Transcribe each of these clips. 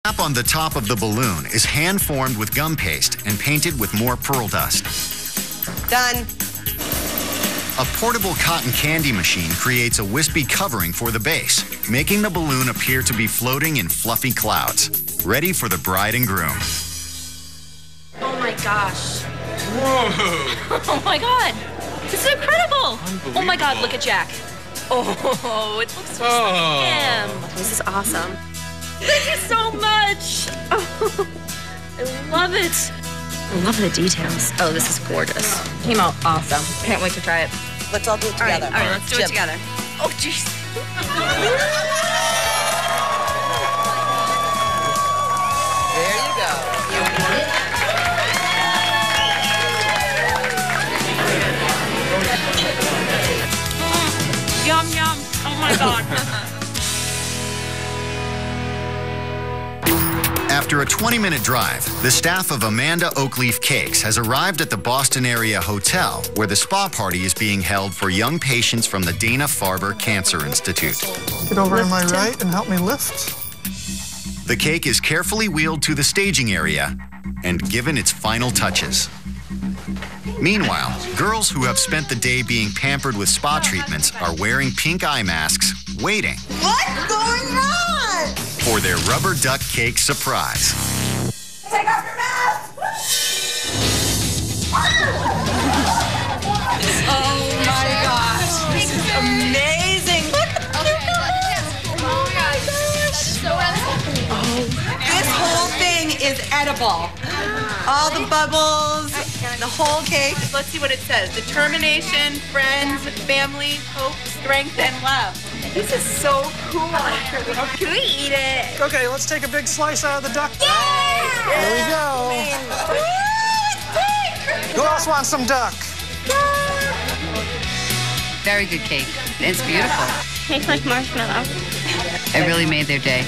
Cap on the top of the balloon is hand-formed with gum paste and painted with more pearl dust. Done. A portable cotton candy machine creates a wispy covering for the base, making the balloon appear to be floating in fluffy clouds, ready for the bride and groom. Oh my gosh. Whoa! Oh my God. This is incredible. Oh my God, look at Jack. Oh, it looks so like him. This is awesome. Thank you so much. Oh, I love it. I love the details. Oh, this is gorgeous. Came out awesome. Can't wait to try it. Let's all do it together. All right, let's do it together. Oh, jeez. There you go. Yum, yum. Oh my God. After a 20-minute drive, the staff of Amanda Oakleaf Cakes has arrived at the Boston area hotel where the spa party is being held for young patients from the Dana-Farber Cancer Institute. Get over on my right and help me lift. The cake is carefully wheeled to the staging area and given its final touches. Meanwhile, girls who have spent the day being pampered with spa treatments are wearing pink eye masks, waiting. What's going on? For their rubber duck cake surprise. Take off your mask! Oh my gosh, this is amazing. Look at the Oh my gosh. This whole thing is edible. All the bubbles, the whole cake. Let's see what it says. Determination, friends, family, hope, strength, and love. This is so cool. Can we eat it? Okay, let's take a big slice out of the duck. Yay! There we go. Who else wants some duck? Very good cake. It's beautiful. Tastes like marshmallow. It really made their day.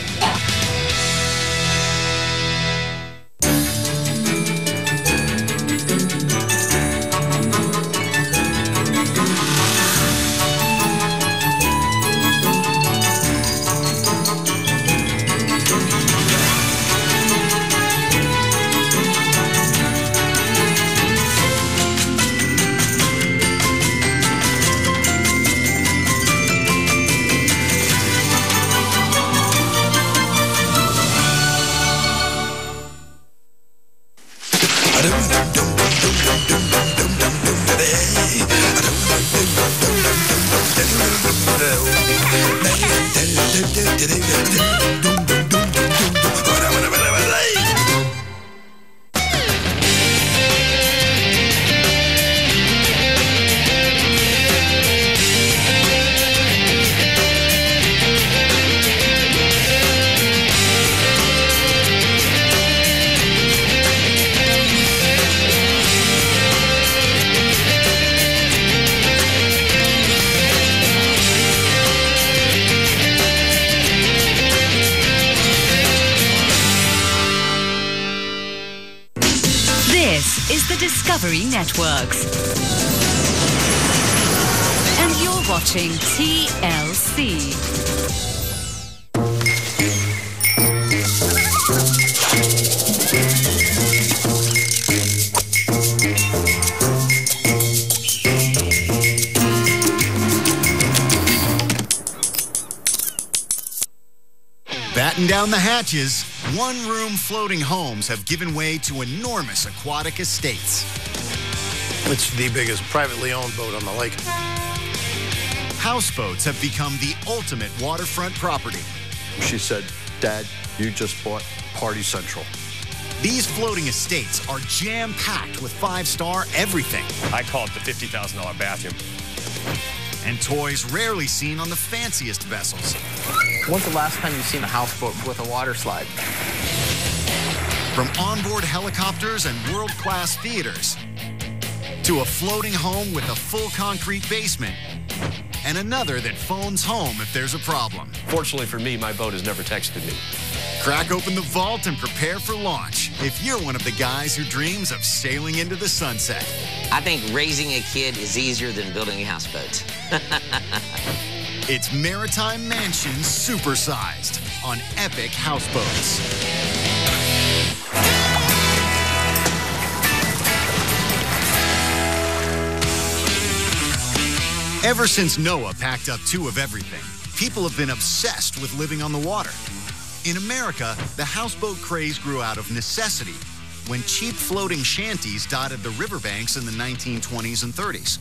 This is the Discovery Networks. And you're watching TLC. Batten down the hatches, one-room floating homes have given way to enormous aquatic estates. It's the biggest privately owned boat on the lake. Houseboats have become the ultimate waterfront property. She said, "Dad, you just bought Party Central." These floating estates are jam-packed with five-star everything. I call it the $50,000 bathroom. And toys rarely seen on the fanciest vessels. When's the last time you've seen a houseboat with a water slide? From onboard helicopters and world-class theaters to a floating home with a full concrete basement and another that phones home if there's a problem. Fortunately for me, my boat has never texted me. Crack open the vault and prepare for launch if you're one of the guys who dreams of sailing into the sunset. I think raising a kid is easier than building a houseboat. It's Maritime Mansions supersized on Epic Houseboats. Ever since Noah packed up 2 of everything, people have been obsessed with living on the water. In America, the houseboat craze grew out of necessity when cheap floating shanties dotted the riverbanks in the 1920s and 30s.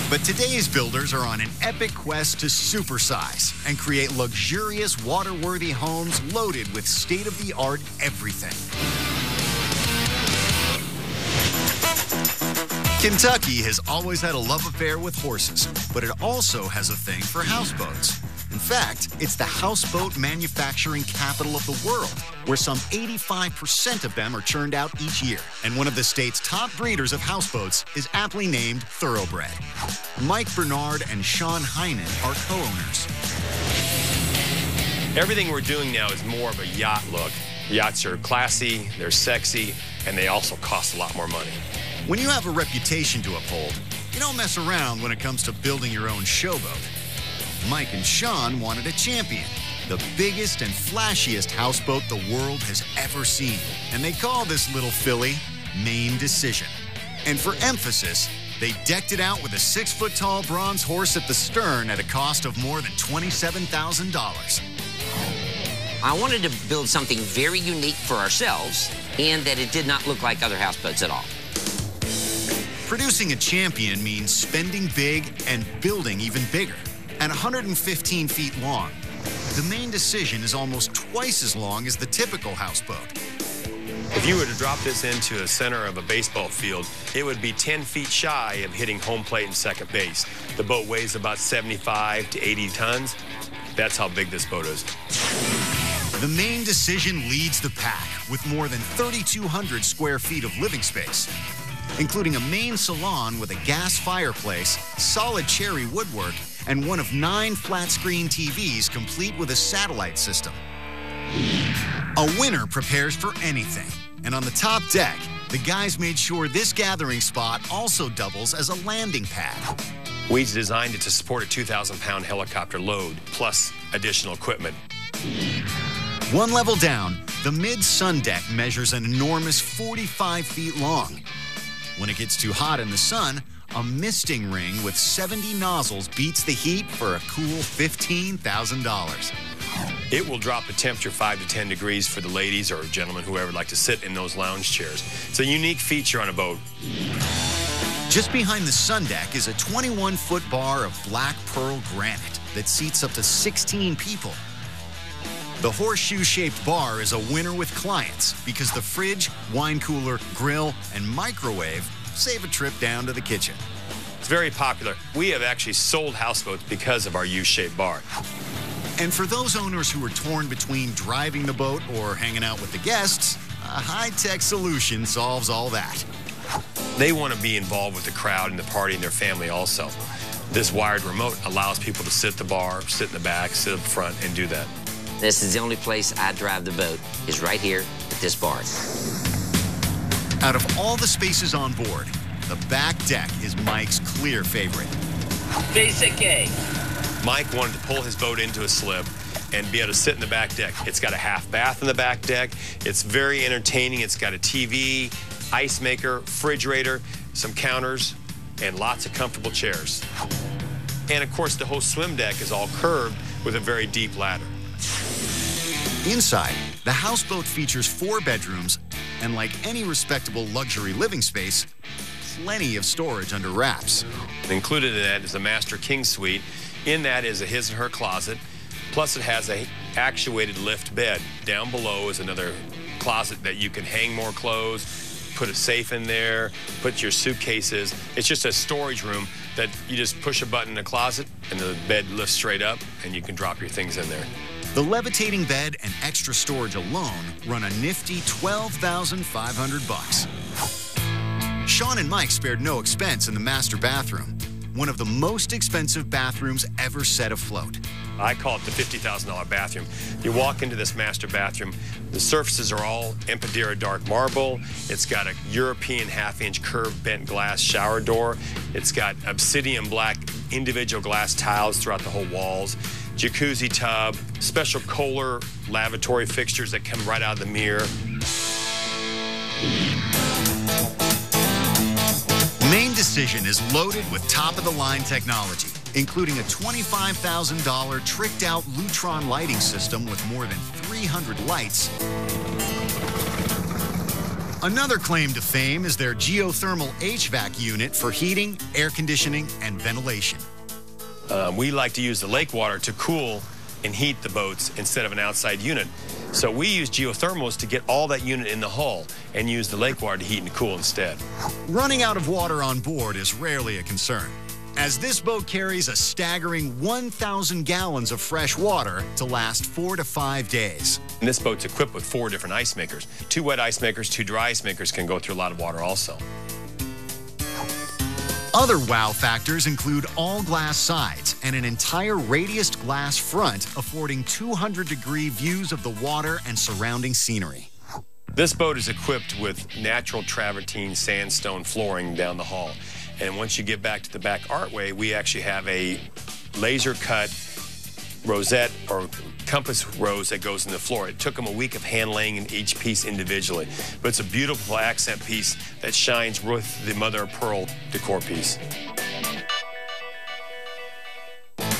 But today's builders are on an epic quest to supersize and create luxurious, water-worthy homes loaded with state-of-the-art everything. Kentucky has always had a love affair with horses, but it also has a thing for houseboats. In fact, it's the houseboat manufacturing capital of the world, where some 85% of them are churned out each year. And one of the state's top breeders of houseboats is aptly named Thoroughbred. Mike Bernard and Sean Heinen are co-owners. Everything we're doing now is more of a yacht look. Yachts are classy, they're sexy, and they also cost a lot more money. When you have a reputation to uphold, you don't mess around when it comes to building your own showboat. Mike and Sean wanted a champion, the biggest and flashiest houseboat the world has ever seen. And they call this little filly Main Decision. And for emphasis, they decked it out with a 6-foot-tall bronze horse at the stern at a cost of more than $27,000. I wanted to build something very unique for ourselves and that it did not look like other houseboats at all. Producing a champion means spending big and building even bigger. At 115 feet long, the Main Decision is almost twice as long as the typical houseboat. If you were to drop this into the center of a baseball field, it would be 10 feet shy of hitting home plate and second base. The boat weighs about 75 to 80 tons. That's how big this boat is. The Main Decision leads the pack with more than 3,200 square feet of living space, including a main salon with a gas fireplace, solid cherry woodwork, and one of 9 flat-screen TVs complete with a satellite system. A winner prepares for anything, and on the top deck, the guys made sure this gathering spot also doubles as a landing pad. We designed it to support a 2,000-pound helicopter load, plus additional equipment. One level down, the mid-sun deck measures an enormous 45 feet long. When it gets too hot in the sun, a misting ring with 70 nozzles beats the heat for a cool $15,000. It will drop the temperature 5 to 10 degrees for the ladies or gentlemen, whoever would like to sit in those lounge chairs. It's a unique feature on a boat. Just behind the sun deck is a 21-foot bar of black pearl granite that seats up to 16 people. The horseshoe-shaped bar is a winner with clients because the fridge, wine cooler, grill, and microwave save a trip down to the kitchen. It's very popular. We have actually sold houseboats because of our U-shaped bar. And for those owners who are torn between driving the boat or hanging out with the guests, a high-tech solution solves all that. They want to be involved with the crowd and the party and their family also. This wired remote allows people to sit at the bar, sit in the back, sit up front, and do that. This is the only place I drive the boat, is right here at this bar. Out of all the spaces on board, the back deck is Mike's clear favorite. Basic A. Mike wanted to pull his boat into a slip and be able to sit in the back deck. It's got a half bath in the back deck. It's very entertaining. It's got a TV, ice maker, refrigerator, some counters, and lots of comfortable chairs. And of course, the whole swim deck is all curved with a very deep ladder. Inside, the houseboat features 4 bedrooms, and like any respectable luxury living space, plenty of storage under wraps. Included in that is the master king suite. In that is a his and her closet, plus it has a actuated lift bed. Down below is another closet that you can hang more clothes, put a safe in there, put your suitcases. It's just a storage room that you just push a button in the closet and the bed lifts straight up and you can drop your things in there. The levitating bed and extra storage alone run a nifty $12,500. Sean and Mike spared no expense in the master bathroom, one of the most expensive bathrooms ever set afloat. I call it the $50,000 bathroom. You walk into this master bathroom, the surfaces are all Empedera dark marble. It's got a European half-inch curved bent glass shower door. It's got obsidian black individual glass tiles throughout the whole walls. Jacuzzi tub, special Kohler lavatory fixtures that come right out of the mirror. Main Decision is loaded with top-of-the-line technology, including a $25,000 tricked-out Lutron lighting system with more than 300 lights. Another claim to fame is their geothermal HVAC unit for heating, air conditioning, and ventilation. We like to use the lake water to cool and heat the boats instead of an outside unit. So we use geothermals to get all that unit in the hull and use the lake water to heat and cool instead. Running out of water on board is rarely a concern, as this boat carries a staggering 1,000 gallons of fresh water to last 4 to 5 days. And this boat's equipped with 4 different ice makers. 2 wet ice makers, 2 dry ice makers can go through a lot of water also. Other wow factors include all-glass sides and an entire radiused glass front affording 200-degree views of the water and surrounding scenery. This boat is equipped with natural travertine sandstone flooring down the hull. And once you get back to the back archway, we actually have a laser-cut rosette or compass rose that goes in the floor. It took them a week of hand laying in each piece individually, but it's a beautiful accent piece that shines with the mother of pearl decor piece.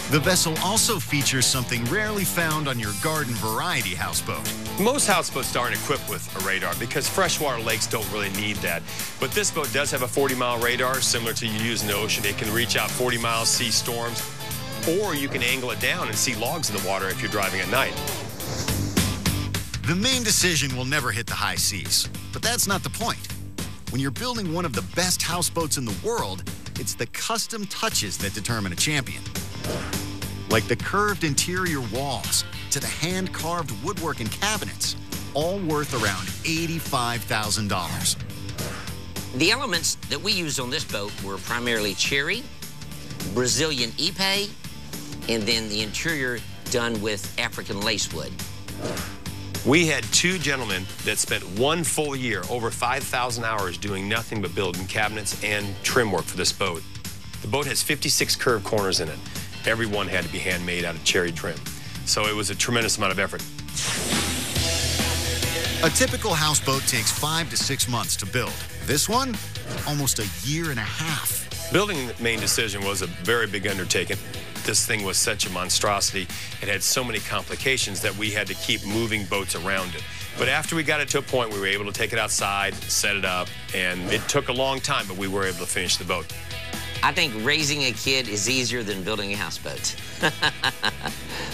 The vessel also features something rarely found on your garden variety houseboat. Most houseboats aren't equipped with a radar because freshwater lakes don't really need that. But this boat does have a 40-mile radar, similar to you use in the ocean. It can reach out 40 miles, see storms, or you can angle it down and see logs in the water if you're driving at night. The Main Decision will never hit the high seas, but that's not the point. When you're building one of the best houseboats in the world, it's the custom touches that determine a champion. Like the curved interior walls to the hand-carved woodwork and cabinets, all worth around $85,000. The elements that we used on this boat were primarily cherry, Brazilian ipe, and then the interior done with African lacewood. We had 2 gentlemen that spent 1 full year, over 5,000 hours, doing nothing but building cabinets and trim work for this boat. The boat has 56 curved corners in it. Every one had to be handmade out of cherry trim. So it was a tremendous amount of effort. A typical houseboat takes 5 to 6 months to build. This one, almost a year and a half. Building the Main Decision was a very big undertaking. This thing was such a monstrosity. It had so many complications that we had to keep moving boats around it. But after we got it to a point, we were able to take it outside, set it up, and it took a long time, but we were able to finish the boat. I think raising a kid is easier than building a houseboat.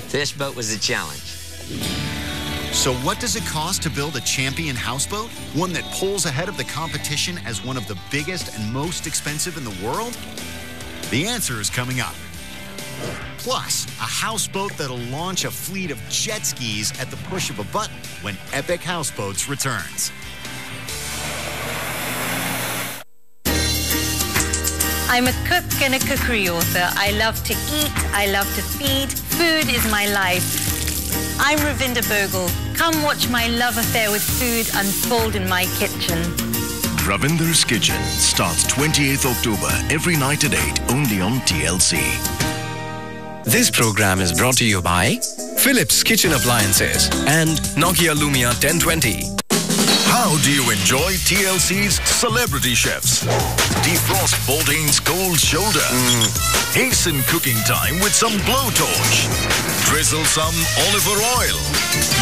This boat was a challenge. So what does it cost to build a champion houseboat? One that pulls ahead of the competition as one of the biggest and most expensive in the world? The answer is coming up. Plus, a houseboat that'll launch a fleet of jet skis at the push of a button when Epic Houseboats returns. I'm a cook and a cookery author. I love to eat. I love to feed. Food is my life. I'm Ravinda Bogle. Come watch my love affair with food unfold in my kitchen. Ravinder's Kitchen starts 28th October every night at 8 only on TLC. This program is brought to you by Philips Kitchen Appliances and Nokia Lumia 1020. How do you enjoy TLC's Celebrity Chefs? Defrost Bourdain's cold shoulder. Hasten cooking time with some blowtorch. Drizzle some olive oil.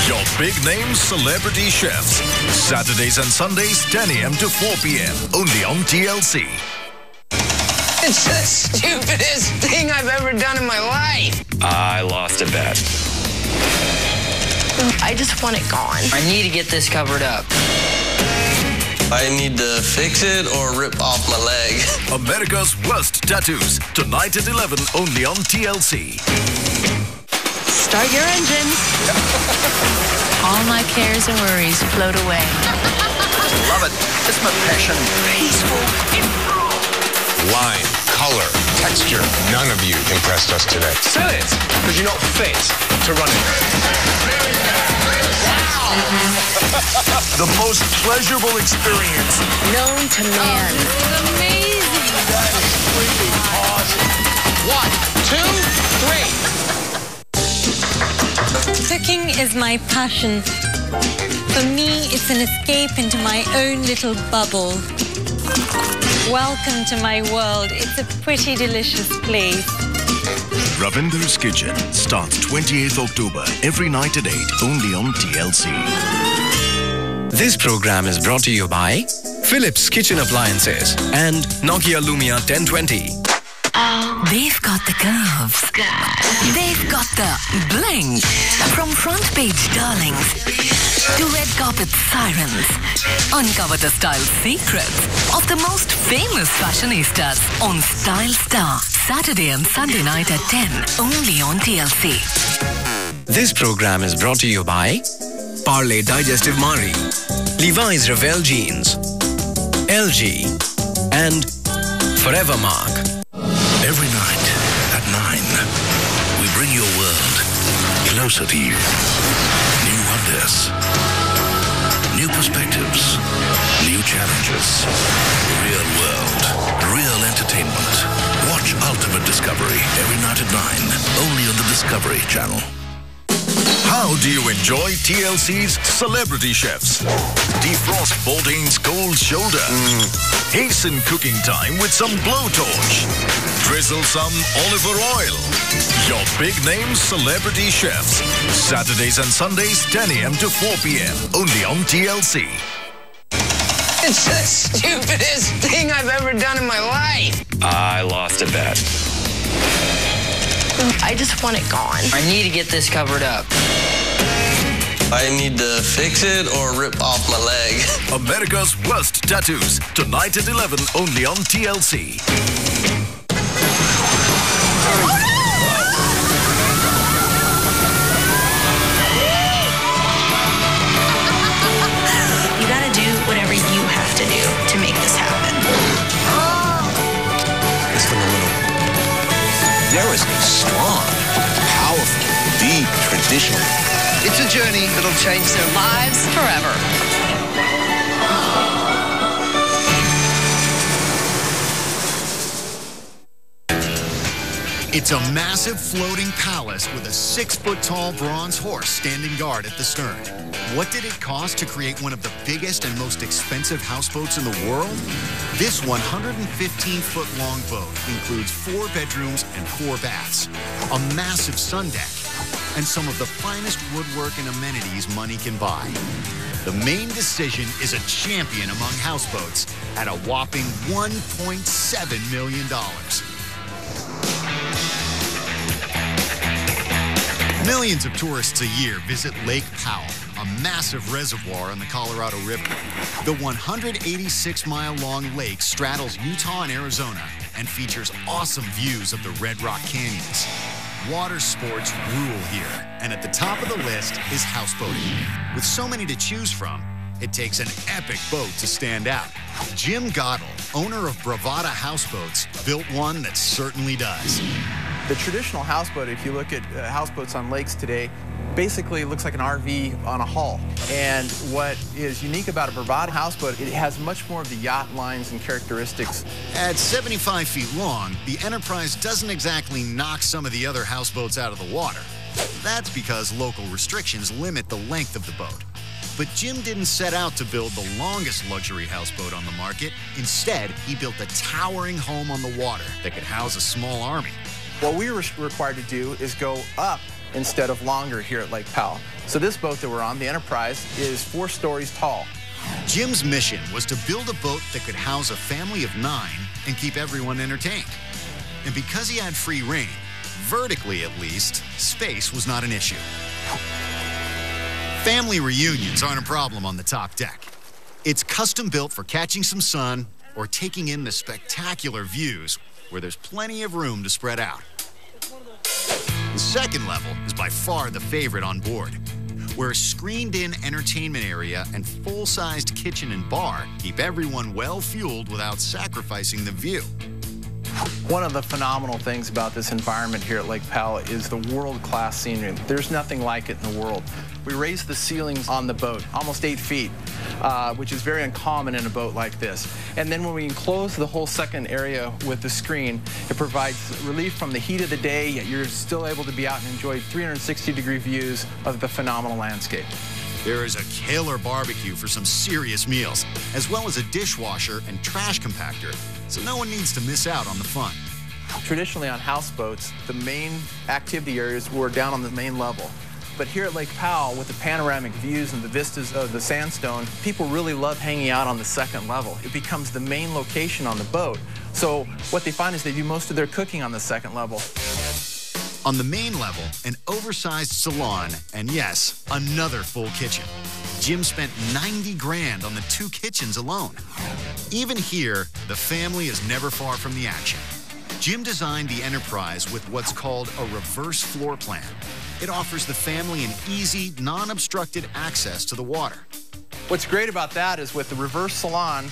Your big name Celebrity Chefs. Saturdays and Sundays 10 a.m. to 4 p.m. only on TLC. It's the stupidest thing I've ever done in my life. I lost a bet. I just want it gone. I need to get this covered up. I need to fix it or rip off my leg. America's Worst Tattoos, tonight at 11 only on TLC. Start your engines. All my cares and worries float away. Love it. It's my passion. Peaceful. Line, color, texture. None of you impressed us today. Sell it, because you're not fit to run it. Wow! The most pleasurable experience known to man. Oh, amazing. That is really awesome. 1, 2, 3. Cooking is my passion. For me, it's an escape into my own little bubble. Welcome to my world. It's a pretty delicious place. Ravinder's Kitchen starts 28th October every night at 8 only on TLC. This program is brought to you by Philips Kitchen Appliances and Nokia Lumia 1020. They've got the curves. They've got the bling. From front page darlings to red carpet sirens. Uncover the style secrets of the most famous fashionistas on Style Star. Saturday and Sunday night at 10. Only on TLC. This program is brought to you by Parle Digestive Mari, Levi's Revell Jeans, LG, and Forever Mark. Every night at 9, we bring your world closer to you. New wonders, new perspectives, new challenges. Real world, real entertainment. Watch Ultimate Discovery every night at 9, only on the Discovery Channel. How do you enjoy TLC's Celebrity Chefs? Defrost Bourdain's Cold Shoulder. Hasten cooking time with some blowtorch. Drizzle some olive oil. Your big name Celebrity Chefs. Saturdays and Sundays 10 a.m. to 4 p.m. Only on TLC. It's the stupidest thing I've ever done in my life. I lost a bet. I just want it gone. I need to get this covered up. I need to fix it or rip off my leg. America's Worst Tattoos. Tonight at 11 only on TLC. You gotta do whatever you have to do to make this happen. It's from the little. There is a strong, powerful, deep tradition. It's a journey that'll change their lives forever. It's a massive floating palace with a 6-foot-tall bronze horse standing guard at the stern. What did it cost to create one of the biggest and most expensive houseboats in the world? This 115-foot-long boat includes 4 bedrooms and 4 baths, a massive sun deck, and some of the finest woodwork and amenities money can buy. The main decision is a champion among houseboats at a whopping $1.7 million. Millions of tourists a year visit Lake Powell, a massive reservoir on the Colorado River. The 186-mile-long lake straddles Utah and Arizona and features awesome views of the Red Rock Canyons. Water sports rule here, and at the top of the list is houseboating. With so many to choose from, it takes an epic boat to stand out. Jim Goddell, owner of Bravada Houseboats, built one that certainly does. The traditional houseboat, if you look at houseboats on lakes today, basically looks like an RV on a hull. And what is unique about a Bravada houseboat, it has much more of the yacht lines and characteristics. At 75 feet long, the Enterprise doesn't exactly knock some of the other houseboats out of the water. That's because local restrictions limit the length of the boat. But Jim didn't set out to build the longest luxury houseboat on the market. Instead, he built a towering home on the water that could house a small army. What we were required to do is go up instead of longer here at Lake Powell. So this boat that we're on, the Enterprise, is 4 stories tall. Jim's mission was to build a boat that could house a family of 9 and keep everyone entertained. And because he had free reign, vertically at least, space was not an issue. Family reunions aren't a problem on the top deck. It's custom built for catching some sun or taking in the spectacular views where there's plenty of room to spread out. The second level is by far the favorite on board, where a screened-in entertainment area and full-sized kitchen and bar keep everyone well-fueled without sacrificing the view. One of the phenomenal things about this environment here at Lake Powell is the world-class scenery. There's nothing like it in the world. We raised the ceilings on the boat almost 8 feet, which is very uncommon in a boat like this. And then when we enclose the whole second area with the screen, it provides relief from the heat of the day, yet you're still able to be out and enjoy 360-degree views of the phenomenal landscape. There is a killer barbecue for some serious meals, as well as a dishwasher and trash compactor so no one needs to miss out on the fun. Traditionally on houseboats, the main activity areas were down on the main level. But here at Lake Powell, with the panoramic views and the vistas of the sandstone, people really love hanging out on the second level. It becomes the main location on the boat. So what they find is they do most of their cooking on the second level. On the main level, an oversized salon, and yes, another full kitchen. Jim spent 90 grand on the 2 kitchens alone. Even here, the family is never far from the action. Jim designed the Enterprise with what's called a reverse floor plan. It offers the family an easy, non-obstructed access to the water. What's great about that is with the reverse salon,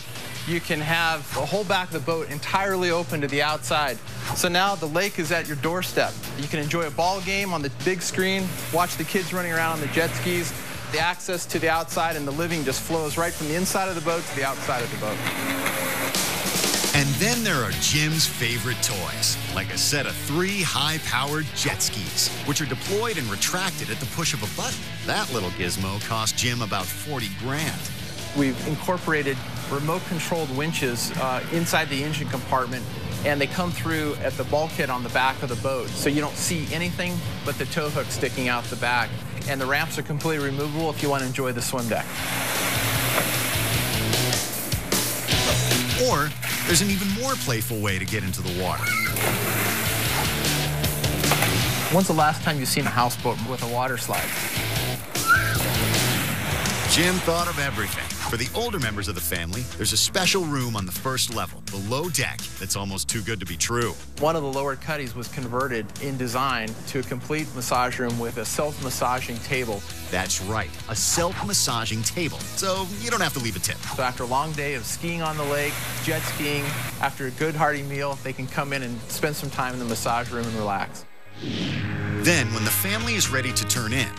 you can have the whole back of the boat entirely open to the outside. So now the lake is at your doorstep. You can enjoy a ball game on the big screen, watch the kids running around on the jet skis. The access to the outside and the living just flows right from the inside of the boat to the outside of the boat. And then there are Jim's favorite toys, like a set of 3 high-powered jet skis, which are deployed and retracted at the push of a button. That little gizmo cost Jim about 40 grand. We've incorporated remote-controlled winches inside the engine compartment, and they come through at the bulkhead on the back of the boat, so you don't see anything but the tow hook sticking out the back. And the ramps are completely removable if you want to enjoy the swim deck. Or there's an even more playful way to get into the water. When's the last time you've seen a houseboat with a water slide? Jim thought of everything. For the older members of the family, there's a special room on the first level, below deck, that's almost too good to be true. One of the lower cuddies was converted in design to a complete massage room with a self-massaging table. That's right, a self-massaging table, so you don't have to leave a tip. So after a long day of skiing on the lake, jet skiing, after a good hearty meal, they can come in and spend some time in the massage room and relax. Then, when the family is ready to turn in,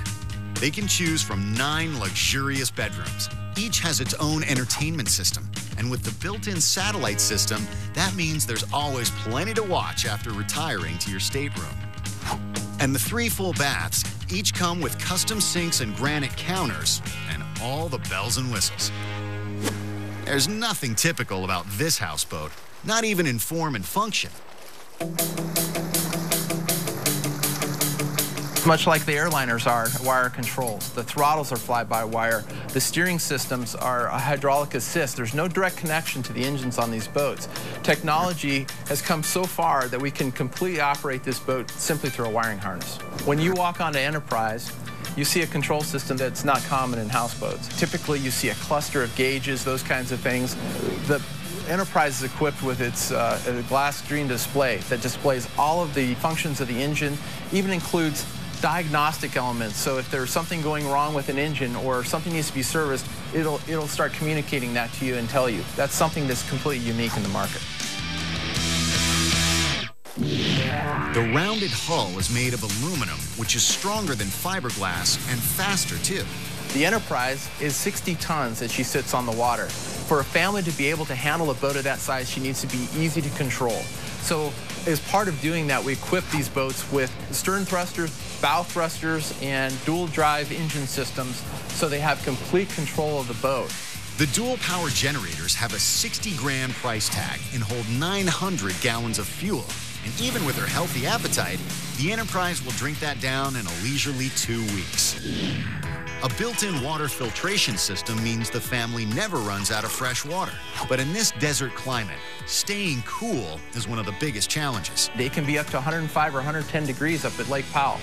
they can choose from 9 luxurious bedrooms. Each has its own entertainment system. And with the built-in satellite system, that means there's always plenty to watch after retiring to your stateroom. And the 3 full baths each come with custom sinks and granite counters and all the bells and whistles. There's nothing typical about this houseboat, not even in form and function. Much like the airliners are, wire controls. The throttles are fly-by-wire. The steering systems are a hydraulic assist. There's no direct connection to the engines on these boats. Technology has come so far that we can completely operate this boat simply through a wiring harness. When you walk onto Enterprise, you see a control system that's not common in houseboats. Typically, you see a cluster of gauges, those kinds of things. The Enterprise is equipped with its glass screen display that displays all of the functions of the engine, even includes diagnostic elements. So if there's something going wrong with an engine or something needs to be serviced, it'll start communicating that to you and tell you. That's something that's completely unique in the market. The rounded hull is made of aluminum, which is stronger than fiberglass and faster too. The Enterprise is 60 tons as she sits on the water. For a family to be able to handle a boat of that size, she needs to be easy to control. So as part of doing that, we equip these boats with stern thrusters, bow thrusters, and dual drive engine systems so they have complete control of the boat. The dual power generators have a 60 grand price tag and hold 900 gallons of fuel. And even with her healthy appetite, the Enterprise will drink that down in a leisurely 2 weeks. A built-in water filtration system means the family never runs out of fresh water. But in this desert climate, staying cool is one of the biggest challenges. They can be up to 105 or 110 degrees up at Lake Powell.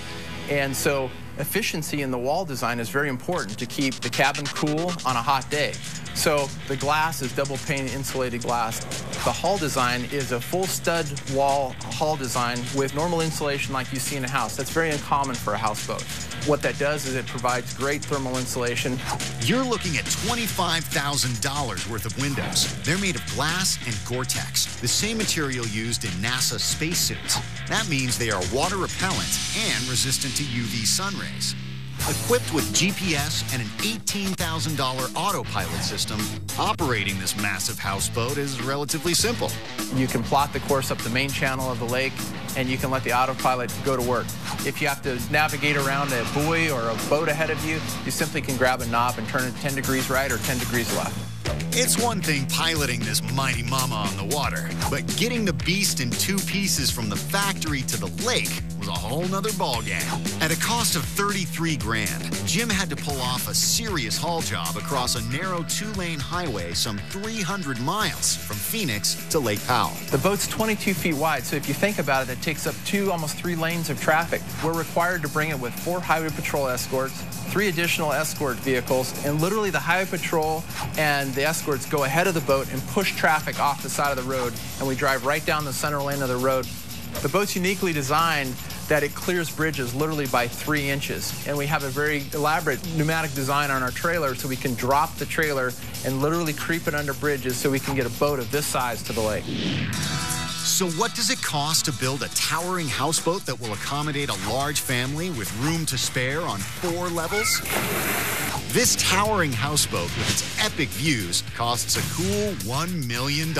And so efficiency in the wall design is very important to keep the cabin cool on a hot day. So the glass is double pane insulated glass. The hull design is a full stud wall hull design with normal insulation like you see in a house. That's very uncommon for a houseboat. What that does is it provides great thermal insulation. You're looking at $25,000 worth of windows. They're made of glass and Gore-Tex, the same material used in NASA spacesuits. That means they are water repellent and resistant to UV sun rays. Equipped with GPS and an $18,000 autopilot system, operating this massive houseboat is relatively simple. You can plot the course up the main channel of the lake, and you can let the autopilot go to work. If you have to navigate around a buoy or a boat ahead of you, you simply can grab a knob and turn it 10 degrees right or 10 degrees left. It's one thing piloting this mighty mama on the water, but getting the beast in two pieces from the factory to the lake was a whole nother ballgame. At a cost of $33 grand, Jim had to pull off a serious haul job across a narrow 2-lane highway some 300 miles from Phoenix to Lake Powell. The boat's 22 feet wide, so if you think about it, it takes up 2, almost 3 lanes of traffic. We're required to bring it with 4 highway patrol escorts, 3 additional escort vehicles, and literally the highway patrol and the escorts go ahead of the boat and push traffic off the side of the road, and we drive right down the center lane of the road. The boat's uniquely designed that it clears bridges literally by 3 inches, and we have a very elaborate pneumatic design on our trailer so we can drop the trailer and literally creep it under bridges so we can get a boat of this size to the lake. So what does it cost to build a towering houseboat that will accommodate a large family with room to spare on 4 levels? This towering houseboat with its epic views costs a cool $1 million.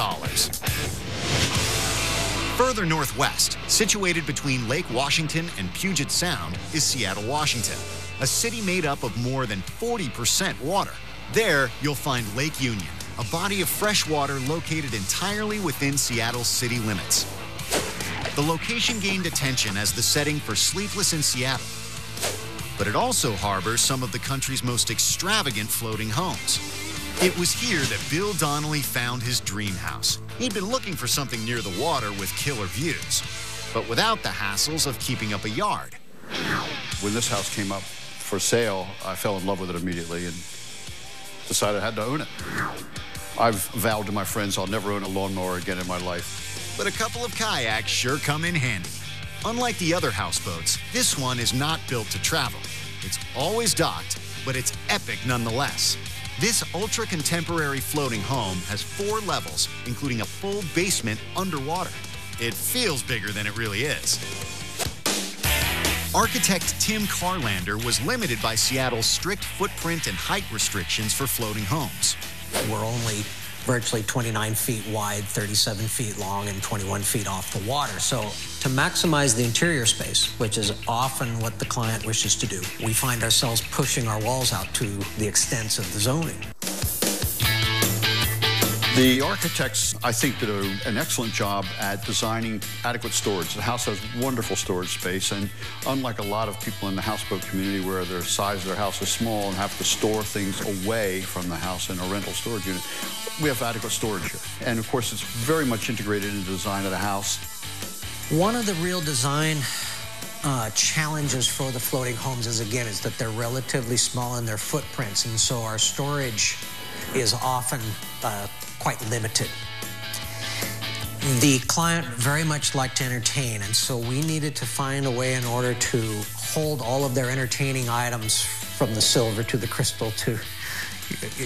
Further northwest, situated between Lake Washington and Puget Sound, is Seattle, Washington, a city made up of more than 40% water. There, you'll find Lake Union, a body of fresh water located entirely within Seattle's city limits. The location gained attention as the setting for Sleepless in Seattle, but it also harbors some of the country's most extravagant floating homes. It was here that Bill Donnelly found his dream house. He'd been looking for something near the water with killer views, but without the hassles of keeping up a yard. When this house came up for sale, I fell in love with it immediately and decided I had to own it. I've vowed to my friends I'll never own a lawnmower again in my life. But a couple of kayaks sure come in handy. Unlike the other houseboats, this one is not built to travel. It's always docked, but it's epic nonetheless. This ultra-contemporary floating home has 4 levels, including a full basement underwater. It feels bigger than it really is. Architect Tim Carlander was limited by Seattle's strict footprint and height restrictions for floating homes. We're only virtually 29 feet wide, 37 feet long, and 21 feet off the water. So to maximize the interior space, which is often what the client wishes to do, we find ourselves pushing our walls out to the extents of the zoning. The architects, I think, did an excellent job at designing adequate storage. The house has wonderful storage space, and unlike a lot of people in the houseboat community where their size of their house is small and have to store things away from the house in a rental storage unit, we have adequate storage here. And of course, it's very much integrated in the design of the house. One of the real design challenges for the floating homes is that they're relatively small in their footprints, and so our storage is often quite limited. The client very much liked to entertain, and so we needed to find a way in order to hold all of their entertaining items from the silver to the crystal to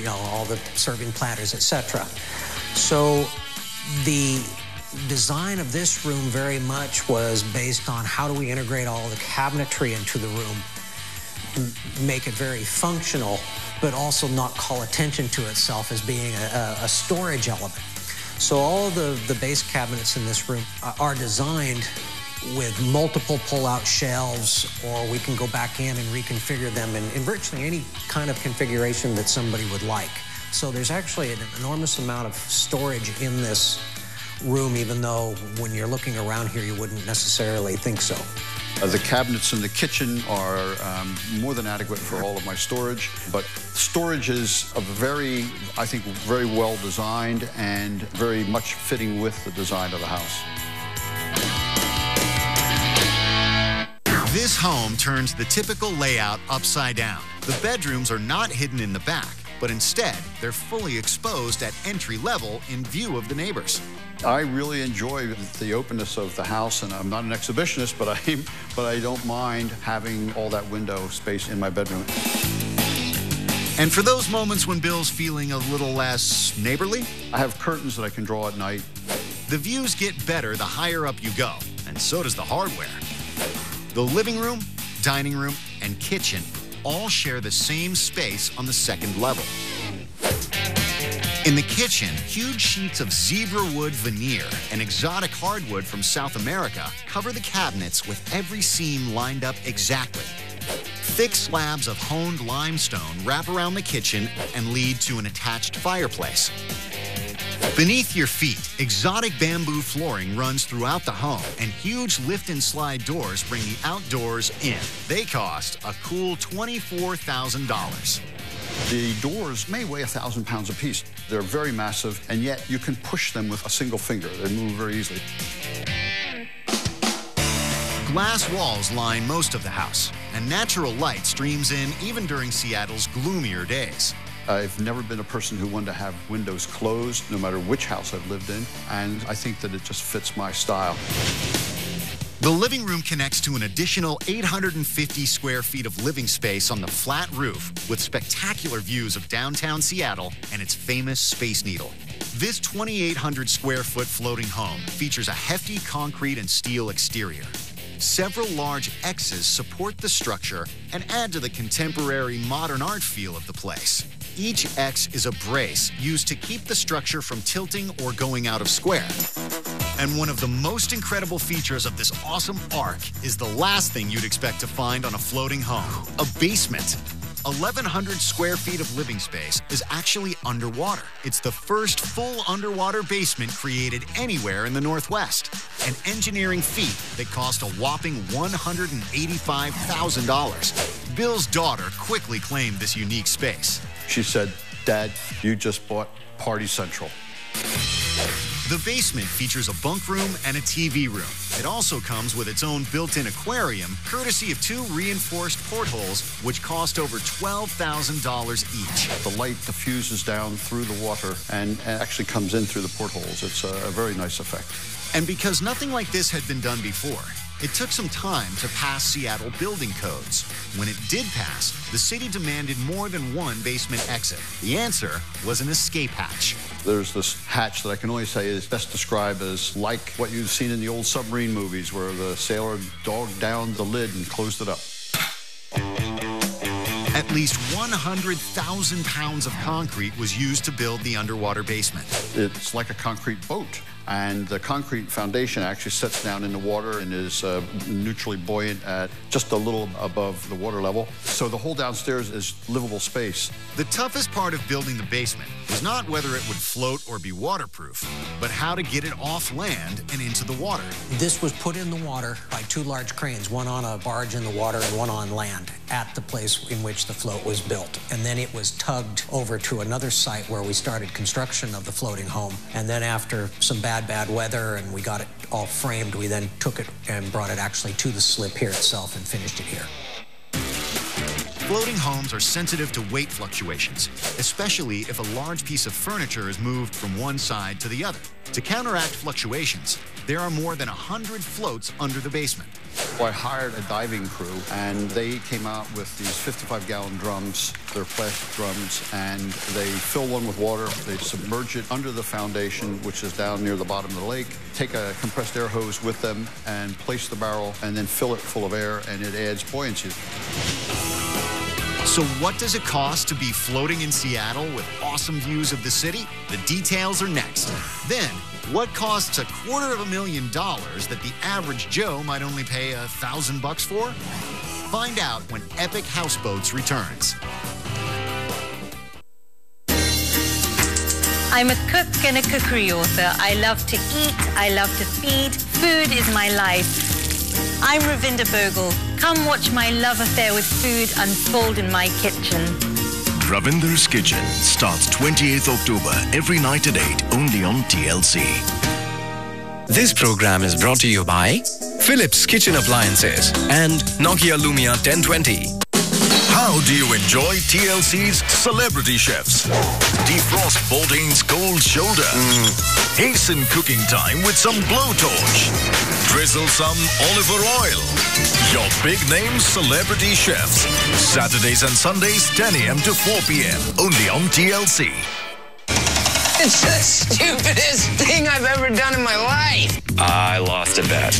all the serving platters, etc. So the design of this room very much was based on how do we integrate all the cabinetry into the room, make it very functional, but also not call attention to itself as being a storage element. So all the base cabinets in this room are designed with multiple pull-out shelves, or we can go back in and reconfigure them in virtually any kind of configuration that somebody would like. So there's actually an enormous amount of storage in this room, even though when you're looking around here, you wouldn't necessarily think so. The cabinets in the kitchen are more than adequate for all of my storage, but storage is I think, very well designed and very much fitting with the design of the house. This home turns the typical layout upside down. The bedrooms are not hidden in the back, but instead, they're fully exposed at entry level in view of the neighbors. I really enjoy the openness of the house, and I'm not an exhibitionist, but I don't mind having all that window space in my bedroom. And for those moments when Bill's feeling a little less neighborly, I have curtains that I can draw at night. The views get better the higher up you go, and so does the hardware. The living room, dining room, and kitchen all share the same space on the second level. In the kitchen, huge sheets of zebra wood veneer and exotic hardwood from South America cover the cabinets with every seam lined up exactly. Thick slabs of honed limestone wrap around the kitchen and lead to an attached fireplace. Beneath your feet, exotic bamboo flooring runs throughout the home, and huge lift and slide doors bring the outdoors in. They cost a cool $24,000. The doors may weigh 1,000 pounds apiece. They're very massive, and yet you can push them with a single finger. They move very easily. Glass walls line most of the house, and natural light streams in even during Seattle's gloomier days. I've never been a person who wanted to have windows closed, no matter which house I've lived in, and I think that it just fits my style. The living room connects to an additional 850 square feet of living space on the flat roof with spectacular views of downtown Seattle and its famous Space Needle. This 2,800 square foot floating home features a hefty concrete and steel exterior. Several large X's support the structure and add to the contemporary modern art feel of the place. Each X is a brace used to keep the structure from tilting or going out of square. And one of the most incredible features of this awesome arc is the last thing you'd expect to find on a floating home, a basement. 1,100 square feet of living space is actually underwater. It's the first full underwater basement created anywhere in the Northwest, an engineering feat that cost a whopping $185,000. Bill's daughter quickly claimed this unique space. She said, "Dad, you just bought Party Central." The basement features a bunk room and a TV room. It also comes with its own built-in aquarium, courtesy of 2 reinforced portholes, which cost over $12,000 each. The light diffuses down through the water and actually comes in through the portholes. It's a very nice effect. And because nothing like this had been done before, it took some time to pass Seattle building codes. When it did pass, the city demanded more than one basement exit. The answer was an escape hatch. There's this hatch that I can only say is best described as like what you've seen in the old submarine movies where the sailor dogged down the lid and closed it up. At least 100,000 pounds of concrete was used to build the underwater basement. It's like a concrete boat. And the concrete foundation actually sets down in the water and is neutrally buoyant at just a little above the water level. So the whole downstairs is livable space. The toughest part of building the basement was not whether it would float or be waterproof, but how to get it off land and into the water. This was put in the water by 2 large cranes, one on a barge in the water and one on land at the place in which the float was built. And then it was tugged over to another site where we started construction of the floating home. And then after some bad weather and we got it all framed, we then took it and brought it actually to the slip here itself and finished it here. Floating homes are sensitive to weight fluctuations, especially if a large piece of furniture is moved from one side to the other. To counteract fluctuations, there are more than 100 floats under the basement. I hired a diving crew, and they came out with these 55-gallon drums. They're plastic drums, and they fill one with water. They submerge it under the foundation, which is down near the bottom of the lake, take a compressed air hose with them, and place the barrel, and then fill it full of air, and it adds buoyancy. So what does it cost to be floating in Seattle with awesome views of the city? The details are next. Then, what costs $250,000 that the average Joe might only pay $1,000 for? Find out when Epic Houseboats returns. I'm a cook and a cookery author. I love to eat. I love to feed. Food is my life. I'm Ravinda Bogle. Come watch my love affair with food unfold in my kitchen. Ravinder's Kitchen starts 28th October every night at 8 only on TLC. This program is brought to you by Philips Kitchen Appliances and Nokia Lumia 1020. How do you enjoy TLC's Celebrity Chefs? Defrost Bourdain's Cold Shoulder. Hasten cooking time with some blowtorch. Drizzle some olive oil. Your big name Celebrity Chefs. Saturdays and Sundays 10 a.m. to 4 p.m. only on TLC. It's the stupidest thing I've ever done in my life. I lost a bet.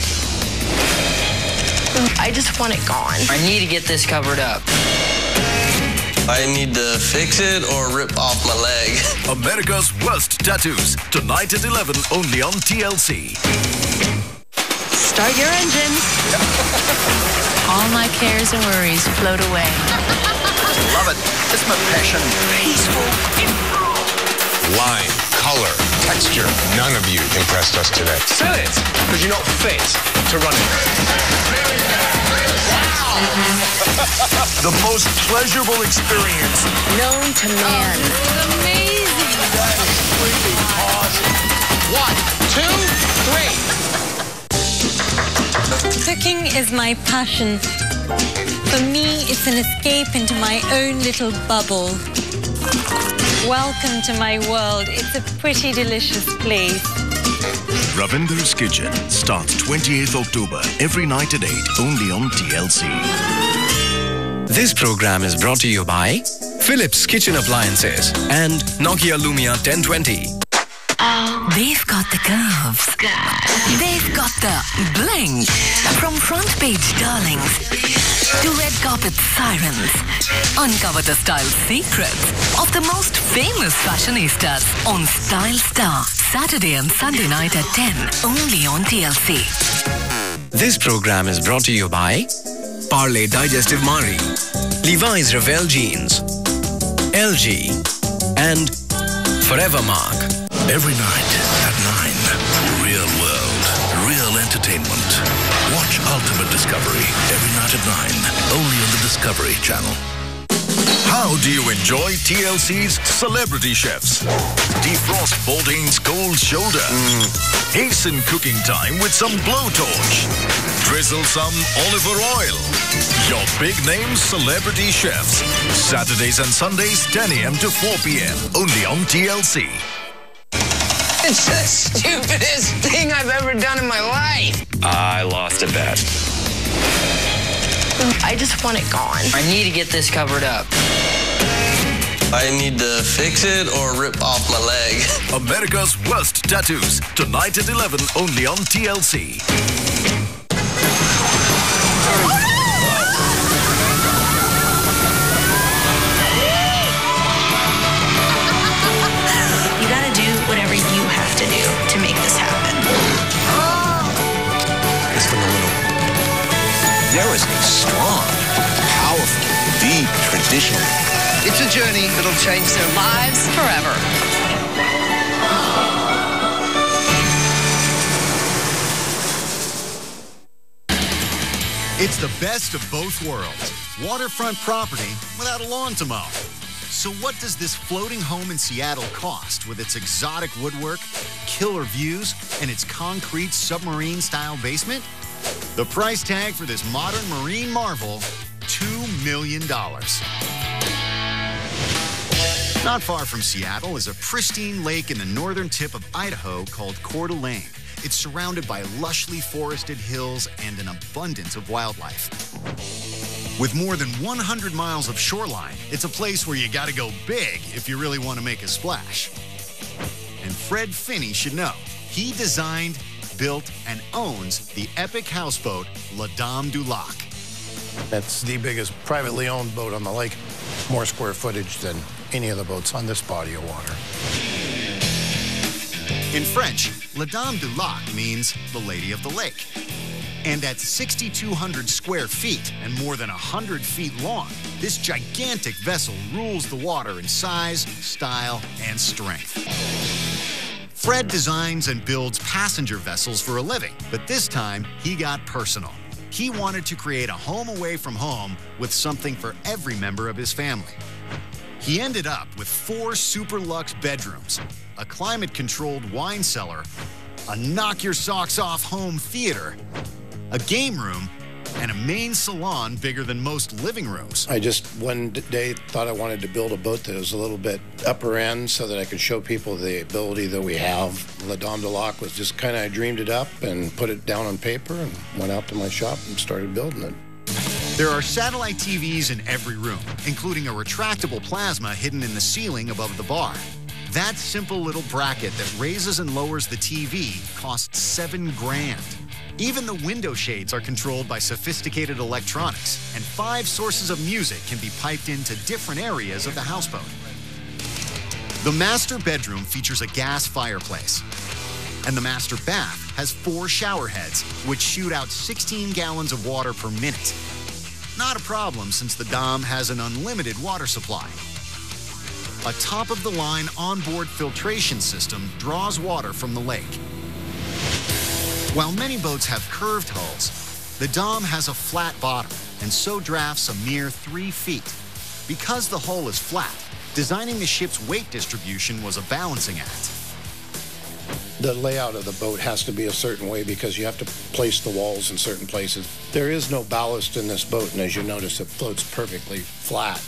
I just want it gone. I need to get this covered up. I need to fix it or rip off my leg. America's Worst Tattoos, tonight at 11 only on TLC. Start your engines. All my cares and worries float away. Love it. It's my passion. Peaceful. Line, color, texture. None of you impressed us today. Sell it, because you're not fit to run it. The most pleasurable experience Known to man. Amazing. That is freaking awesome. 1, 2, 3. Cooking is my passion. For me, it's an escape into my own little bubble. Welcome to my world. It's a pretty delicious place. Ravinder's Kitchen starts 28th October every night at 8 only on TLC. This program is brought to you by Philips Kitchen Appliances and Nokia Lumia 1020. They've got the curves. They've got the bling. From front page darlings to red carpet sirens. Uncover the style secrets of the most famous fashionistas on Style Star. Saturday and Sunday night at 10 only on TLC. This program is brought to you by Parley Digestive Mari, Levi's Revell Jeans, LG, and Forever Mark. Every night at 9, real world, real entertainment. Watch Ultimate Discovery every night at 9, only on the Discovery Channel. How do you enjoy TLC's Celebrity Chefs? Defrost Bourdain's Cold Shoulder. Hasten cooking time with some blowtorch. Drizzle some olive oil. Your big name Celebrity Chefs. Saturdays and Sundays 10 a.m. to 4 p.m. only on TLC. It's the stupidest thing I've ever done in my life. I lost a bet. I just want it gone. I need to get this covered up. I need to fix it or rip off my leg. America's Worst Tattoos. Tonight at 11 only on TLC. You gotta do whatever you have to do to make this happen. Just a little. There is a strong, powerful, deep tradition. It's a journey that'll change their lives forever. It's the best of both worlds. Waterfront property without a lawn to mow. So what does this floating home in Seattle cost with its exotic woodwork, killer views, and its concrete submarine-style basement? The price tag for this modern marine marvel, $2 million. Not far from Seattle is a pristine lake in the northern tip of Idaho called Coeur d'Alene. It's surrounded by lushly forested hills and an abundance of wildlife. With more than 100 miles of shoreline, it's a place where you gotta go big if you really want to make a splash. And Fred Finney should know. He designed, built, and owns the epic houseboat, La Dame du Lac. It's the biggest privately owned boat on the lake. More square footage than any of the boats on this body of water. In French, La Dame du Lac means the Lady of the Lake. And at 6,200 square feet and more than 100 feet long, this gigantic vessel rules the water in size, style, and strength. Fred designs and builds passenger vessels for a living, but this time he got personal. He wanted to create a home away from home with something for every member of his family. He ended up with 4 super luxe bedrooms, a climate-controlled wine cellar, a knock-your-socks-off home theater, a game room, and a main salon bigger than most living rooms. I just one day thought I wanted to build a boat that was a little bit upper end so that I could show people the ability that we have. La Dame du Lac was just kind of, I dreamed it up and put it down on paper and went out to my shop and started building it. There are satellite TVs in every room, including a retractable plasma hidden in the ceiling above the bar. That simple little bracket that raises and lowers the TV costs $7 grand. Even the window shades are controlled by sophisticated electronics, and 5 sources of music can be piped into different areas of the houseboat. The master bedroom features a gas fireplace, And the master bath has 4 shower heads, which shoot out 16 gallons of water per minute. Not a problem since the Dom has an unlimited water supply. A top-of-the-line onboard filtration system draws water from the lake. While many boats have curved hulls, the Dom has a flat bottom and so drafts a mere 3 feet. Because the hull is flat, designing the ship's weight distribution was a balancing act. The layout of the boat has to be a certain way because you have to place the walls in certain places. There is no ballast in this boat, and as you notice, it floats perfectly flat.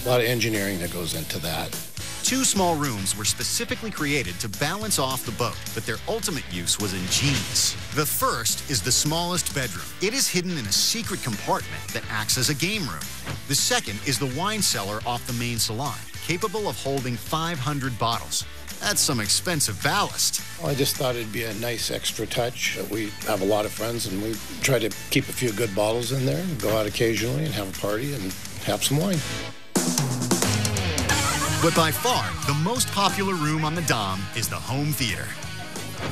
A lot of engineering that goes into that. 2 small rooms were specifically created to balance off the boat, but their ultimate use was ingenious. The first is the smallest bedroom. It is hidden in a secret compartment that acts as a game room. The second is the wine cellar off the main salon, capable of holding 500 bottles. That's some expensive ballast. I just thought it'd be a nice extra touch. We have a lot of friends, and we try to keep a few good bottles in there and go out occasionally and have a party and have some wine. But by far, the most popular room on the Dom is the home theater.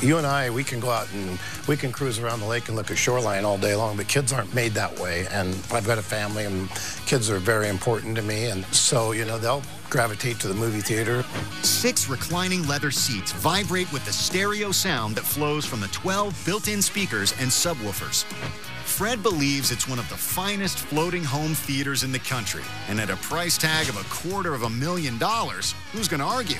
You and I, we can go out and we can cruise around the lake and look at shoreline all day long, but kids aren't made that way. And I've got a family, and kids are very important to me. And so, you know, they'll gravitate to the movie theater. 6 reclining leather seats vibrate with the stereo sound that flows from the 12 built-in speakers and subwoofers. Fred believes it's one of the finest floating home theaters in the country. And at a price tag of $250,000, who's going to argue?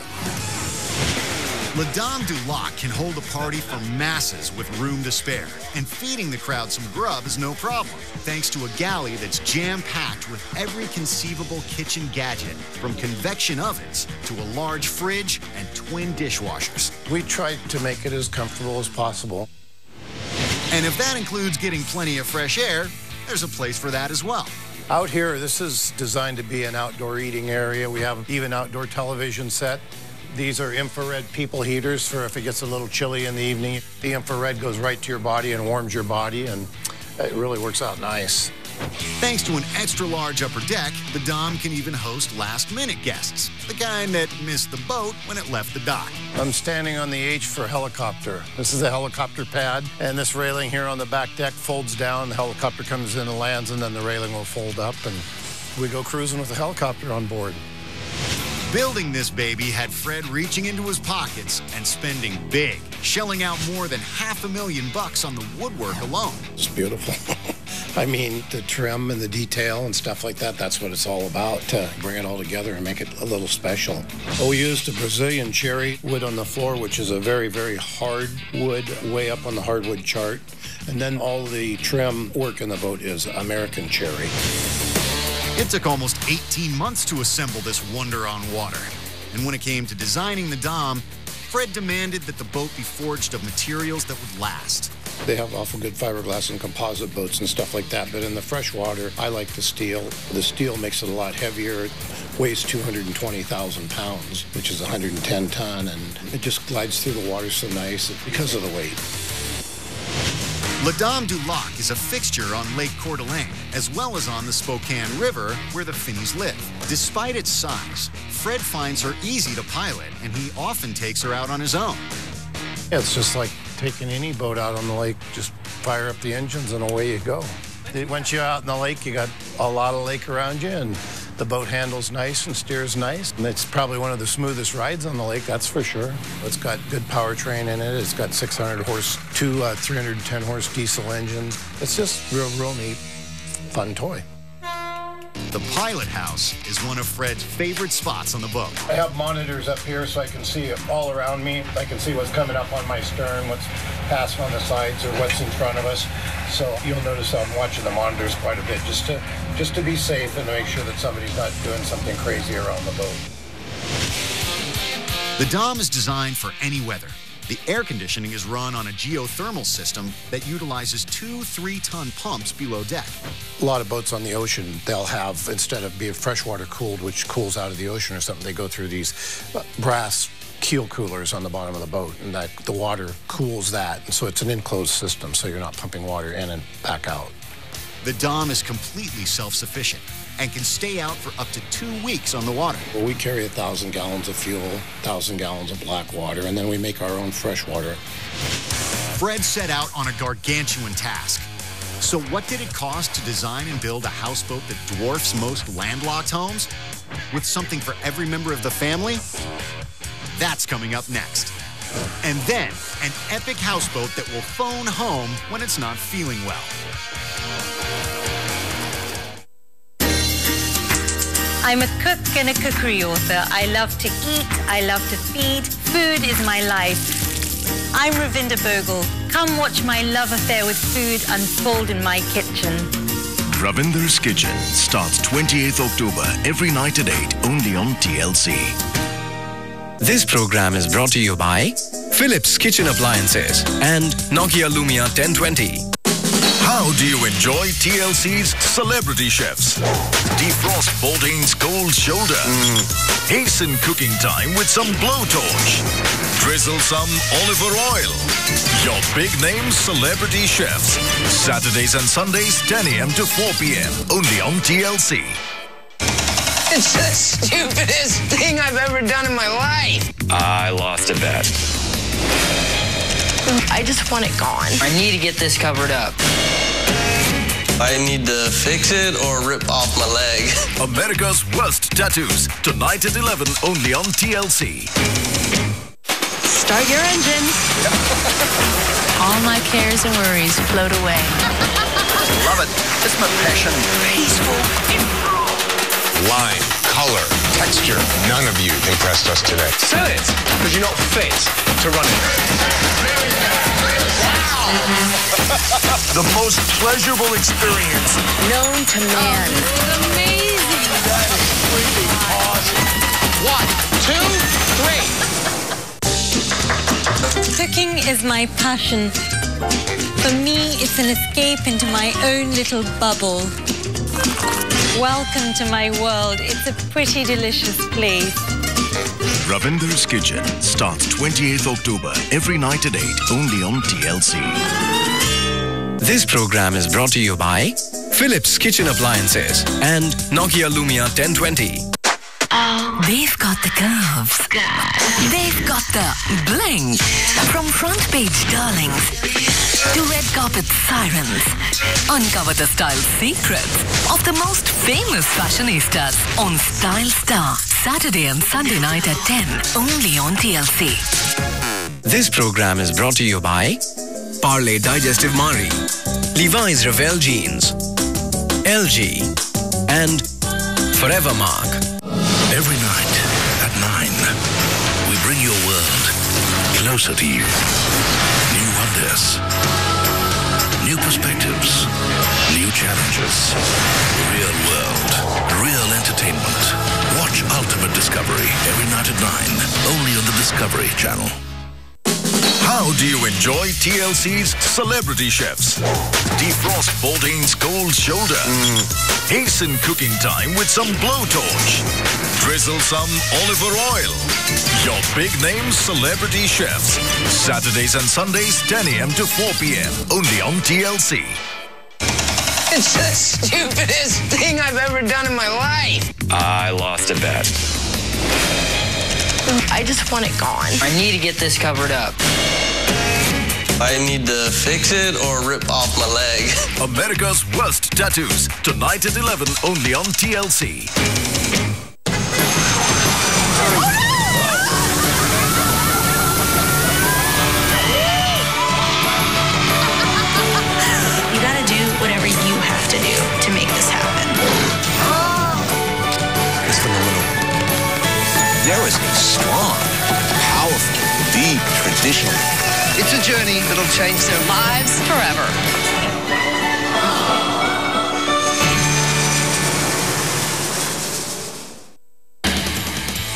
La Dame du Lac can hold a party for masses with room to spare, and feeding the crowd some grub is no problem, thanks to a galley that's jam-packed with every conceivable kitchen gadget, from convection ovens to a large fridge and twin dishwashers. We tried to make it as comfortable as possible. And if that includes getting plenty of fresh air, there's a place for that as well. Out here, this is designed to be an outdoor eating area. We have even outdoor television set. These are infrared people heaters for if it gets a little chilly in the evening. The infrared goes right to your body and warms your body, and it really works out nice. Thanks to an extra-large upper deck, the Dom can even host last-minute guests, the kind that missed the boat when it left the dock. I'm standing on the H for helicopter. This is a helicopter pad, and this railing here on the back deck folds down. The helicopter comes in and lands, and then the railing will fold up, and we go cruising with the helicopter on board. Building this baby had Fred reaching into his pockets and spending big, shelling out more than $500,000 on the woodwork alone. It's beautiful. I mean, the trim and the detail and stuff like that, that's what it's all about, to bring it all together and make it a little special. We used a Brazilian cherry wood on the floor, which is a very, very hard wood, way up on the hardwood chart. And then all the trim work in the boat is American cherry. It took almost 18 months to assemble this wonder on water. And when it came to designing the Dom, Fred demanded that the boat be forged of materials that would last. They have awful good fiberglass and composite boats and stuff like that, but in the freshwater, I like the steel. The steel makes it a lot heavier. It weighs 220,000 pounds, which is 110 ton, and it just glides through the water so nice because of the weight. La Dame du Lac is a fixture on Lake Coeur d'Alene, as well as on the Spokane River, where the Finneys live. Despite its size, Fred finds her easy to pilot, and he often takes her out on his own. Yeah, it's just like taking any boat out on the lake. Just fire up the engines and away you go. Once you're out in the lake, you got a lot of lake around you, and the boat handles nice and steers nice. And it's probably one of the smoothest rides on the lake, that's for sure. It's got good powertrain in it. It's got 600 horse, 2 310 horse diesel engines. It's just real neat, fun toy. The pilot house is one of Fred's favorite spots on the boat. I have monitors up here so I can see all around me. I can see what's coming up on my stern, what's passing on the sides, or what's in front of us. So you'll notice I'm watching the monitors quite a bit just to be safe and make sure that somebody's not doing something crazy around the boat. The Dom is designed for any weather. The air conditioning is run on a geothermal system that utilizes 2 3-ton pumps below deck. A lot of boats on the ocean, they'll have, instead of being freshwater cooled, which cools out of the ocean or something, they go through these brass keel coolers on the bottom of the boat, and that the water cools that. And so it's an enclosed system, so you're not pumping water in and back out. The Dom is completely self-sufficient. and can stay out for up to 2 weeks on the water. Well, we carry 1,000 gallons of fuel, 1,000 gallons of black water, and then we make our own fresh water. Fred set out on a gargantuan task. So what did it cost to design and build a houseboat that dwarfs most landlocked homes? With something for every member of the family? That's coming up next. And then, an epic houseboat that will phone home when it's not feeling well. I'm a cook and a cookery author. I love to eat, I love to feed. Food is my life. I'm Ravinda Bogle. Come watch my love affair with food unfold in my kitchen. Ravinder's Kitchen starts 28th October every night at 8 only on TLC. This program is brought to you by Philips Kitchen Appliances and Nokia Lumia 1020. How do you enjoy TLC's Celebrity Chefs? Defrost Boltane's Cold Shoulder. Hasten cooking time with some blowtorch. Drizzle some olive oil. Your big name Celebrity Chefs. Saturdays and Sundays 10 a.m. to 4 p.m. only on TLC. It's the stupidest thing I've ever done in my life. I lost a bet. I just want it gone. I need to get this covered up. I need to fix it or rip off my leg. America's Worst Tattoos, tonight at 11 only on TLC. Start your engines. All my cares and worries float away. Love it. It's my passion. Peaceful improv. Line, color, texture. None of you impressed us today. Sell it, because you're not fit to run it. The most pleasurable experience Known to man. Amazing. That is really awesome. 1, 2, 3. Cooking is my passion. For me, it's an escape into my own little bubble. Welcome to my world. It's a pretty delicious place. Ravinder's Kitchen starts 28th October every night at 8 only on TLC. This program is brought to you by Philips Kitchen Appliances and Nokia Lumia 1020. They've got the curves. They've got the bling. From front page darlings to red carpet sirens. Uncover the style secrets of the most famous fashionistas on Style Star. Saturday and Sunday night at 10 only on TLC. This program is brought to you by Parley Digestive Marie, Levi's Revell Jeans, LG, and Forever Mark. Every night at 9, we bring your world closer to you. New wonders, new perspectives, new challenges. Real world, real entertainment. Watch Ultimate Discovery every night at 9, only on the Discovery Channel. How do you enjoy TLC's Celebrity Chefs? Defrost Boltane's Cold Shoulder. Hasten cooking time with some blowtorch. Drizzle some olive oil. Your big name Celebrity Chefs. Saturdays and Sundays 10 a.m. to 4 p.m. only on TLC. It's the stupidest thing I've ever done in my life. I lost a bet. I just want it gone. I need to get this covered up. I need to fix it or rip off my leg. America's Worst Tattoos, tonight at 11 only on TLC. You gotta do whatever you have to do to make this happen. It's phenomenal. There is a strong, powerful, deep tradition. It's a journey that'll change their lives forever.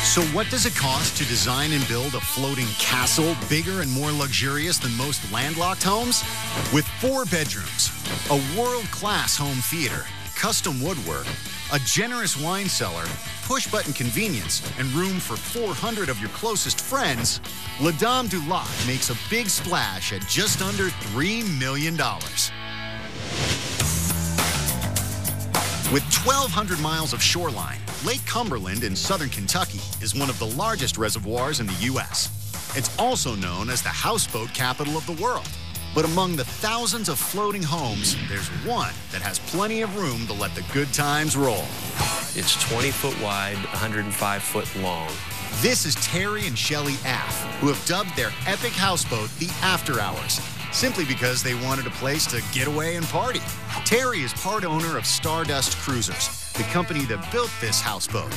So what does it cost to design and build a floating castle bigger and more luxurious than most landlocked homes? With 4 bedrooms, a world-class home theater, custom woodwork, a generous wine cellar, push-button convenience, and room for 400 of your closest friends, La Dame du Lac makes a big splash at just under $3 million. With 1,200 miles of shoreline, Lake Cumberland in southern Kentucky is one of the largest reservoirs in the U.S. It's also known as the houseboat capital of the world. But among the thousands of floating homes, there's one that has plenty of room to let the good times roll. It's 20 foot wide, 105 foot long. This is Terry and Shelley Aff, who have dubbed their epic houseboat the After Hours, simply because they wanted a place to get away and party. Terry is part owner of Stardust Cruisers, the company that built this houseboat.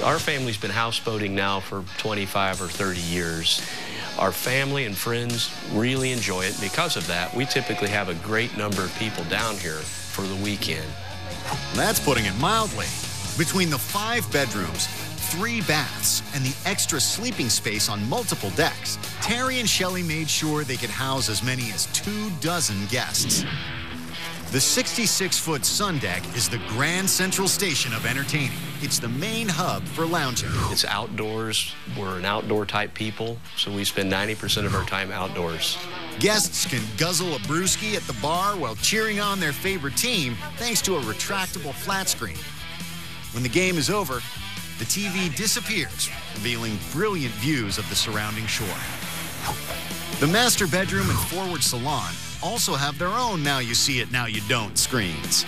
Our family's been houseboating now for 25 or 30 years. Our family and friends really enjoy it. Because of that, we typically have a great number of people down here for the weekend. That's putting it mildly. Between the 5 bedrooms, 3 baths, and the extra sleeping space on multiple decks, Terry and Shelley made sure they could house as many as 24 guests. The 66-foot sun deck is the grand central station of entertaining. It's the main hub for lounging. It's outdoors. We're an outdoor type people, so we spend 90% of our time outdoors. Guests can guzzle a brewski at the bar while cheering on their favorite team thanks to a retractable flat screen. When the game is over, the TV disappears, revealing brilliant views of the surrounding shore. The master bedroom and forward salon also have their own now you see it, now you don't screens.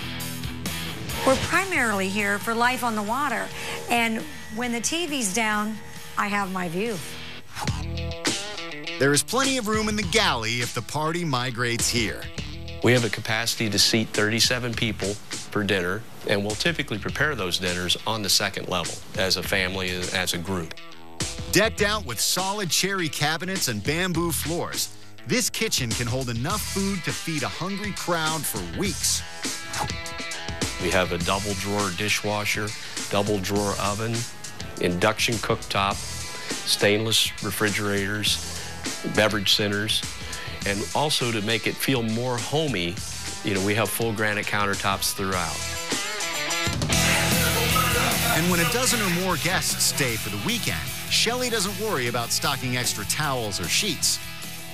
We're primarily here for life on the water, and when the TV's down, I have my view. There is plenty of room in the galley if the party migrates here. We have a capacity to seat 37 people for dinner, and we'll typically prepare those dinners on the second level as a family, as a group. Decked out with solid cherry cabinets and bamboo floors, this kitchen can hold enough food to feed a hungry crowd for weeks. We have a double drawer dishwasher, double drawer oven, induction cooktop, stainless refrigerators, beverage centers, and also to make it feel more homey, we have full granite countertops throughout. And when a dozen or more guests stay for the weekend, Shelley doesn't worry about stocking extra towels or sheets.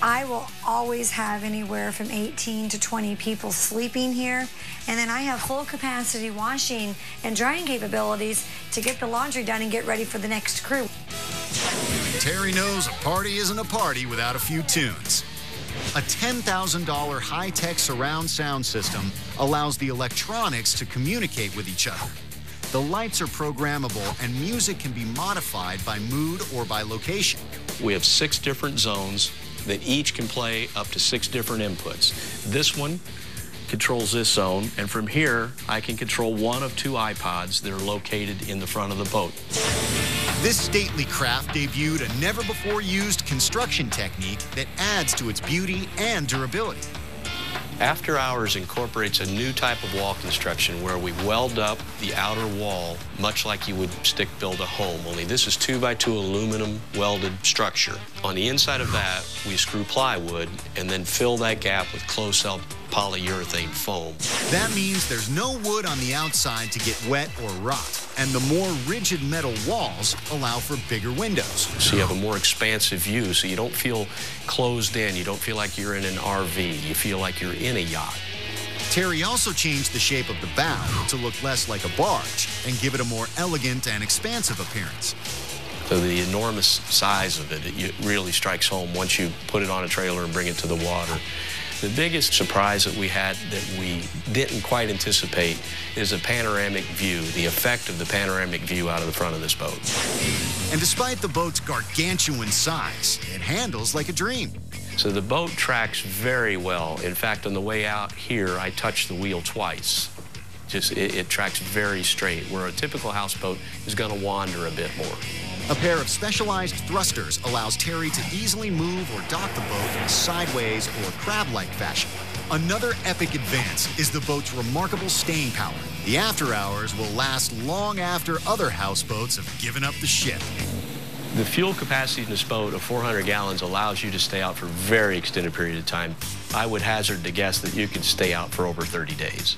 I will always have anywhere from 18 to 20 people sleeping here, and then I have full capacity washing and drying capabilities to get the laundry done and get ready for the next crew. Terry knows a party isn't a party without a few tunes. A $10,000 high-tech surround sound system allows the electronics to communicate with each other. The lights are programmable and music can be modified by mood or by location. We have 6 different zones that each can play up to 6 different inputs. This one controls this zone, and from here, I can control one of 2 iPods that are located in the front of the boat. This stately craft debuted a never-before-used construction technique that adds to its beauty and durability. After Hours incorporates a new type of wall construction where we weld up the outer wall much like you would stick build a home, only this is 2x2 aluminum welded structure. On the inside of that, we screw plywood and then fill that gap with close-cell polyurethane foam. That means there's no wood on the outside to get wet or rot, and the more rigid metal walls allow for bigger windows. So you have a more expansive view, so you don't feel closed in. You don't feel like you're in an RV. You feel like you're in a yacht. Terry also changed the shape of the bow to look less like a barge and give it a more elegant and expansive appearance. So the enormous size of it, it really strikes home once you put it on a trailer and bring it to the water. The biggest surprise that we had that we didn't quite anticipate is a panoramic view, the effect of the panoramic view out of the front of this boat. And despite the boat's gargantuan size, it handles like a dream. So the boat tracks very well. In fact, on the way out here, I touched the wheel twice. It tracks very straight, where a typical houseboat is going to wander a bit more. A pair of specialized thrusters allows Terry to easily move or dock the boat in a sideways or crab-like fashion. Another epic advance is the boat's remarkable staying power. The After Hours will last long after other houseboats have given up the ship. The fuel capacity in this boat of 400 gallons allows you to stay out for a very extended period of time. I would hazard to guess that you could stay out for over 30 days.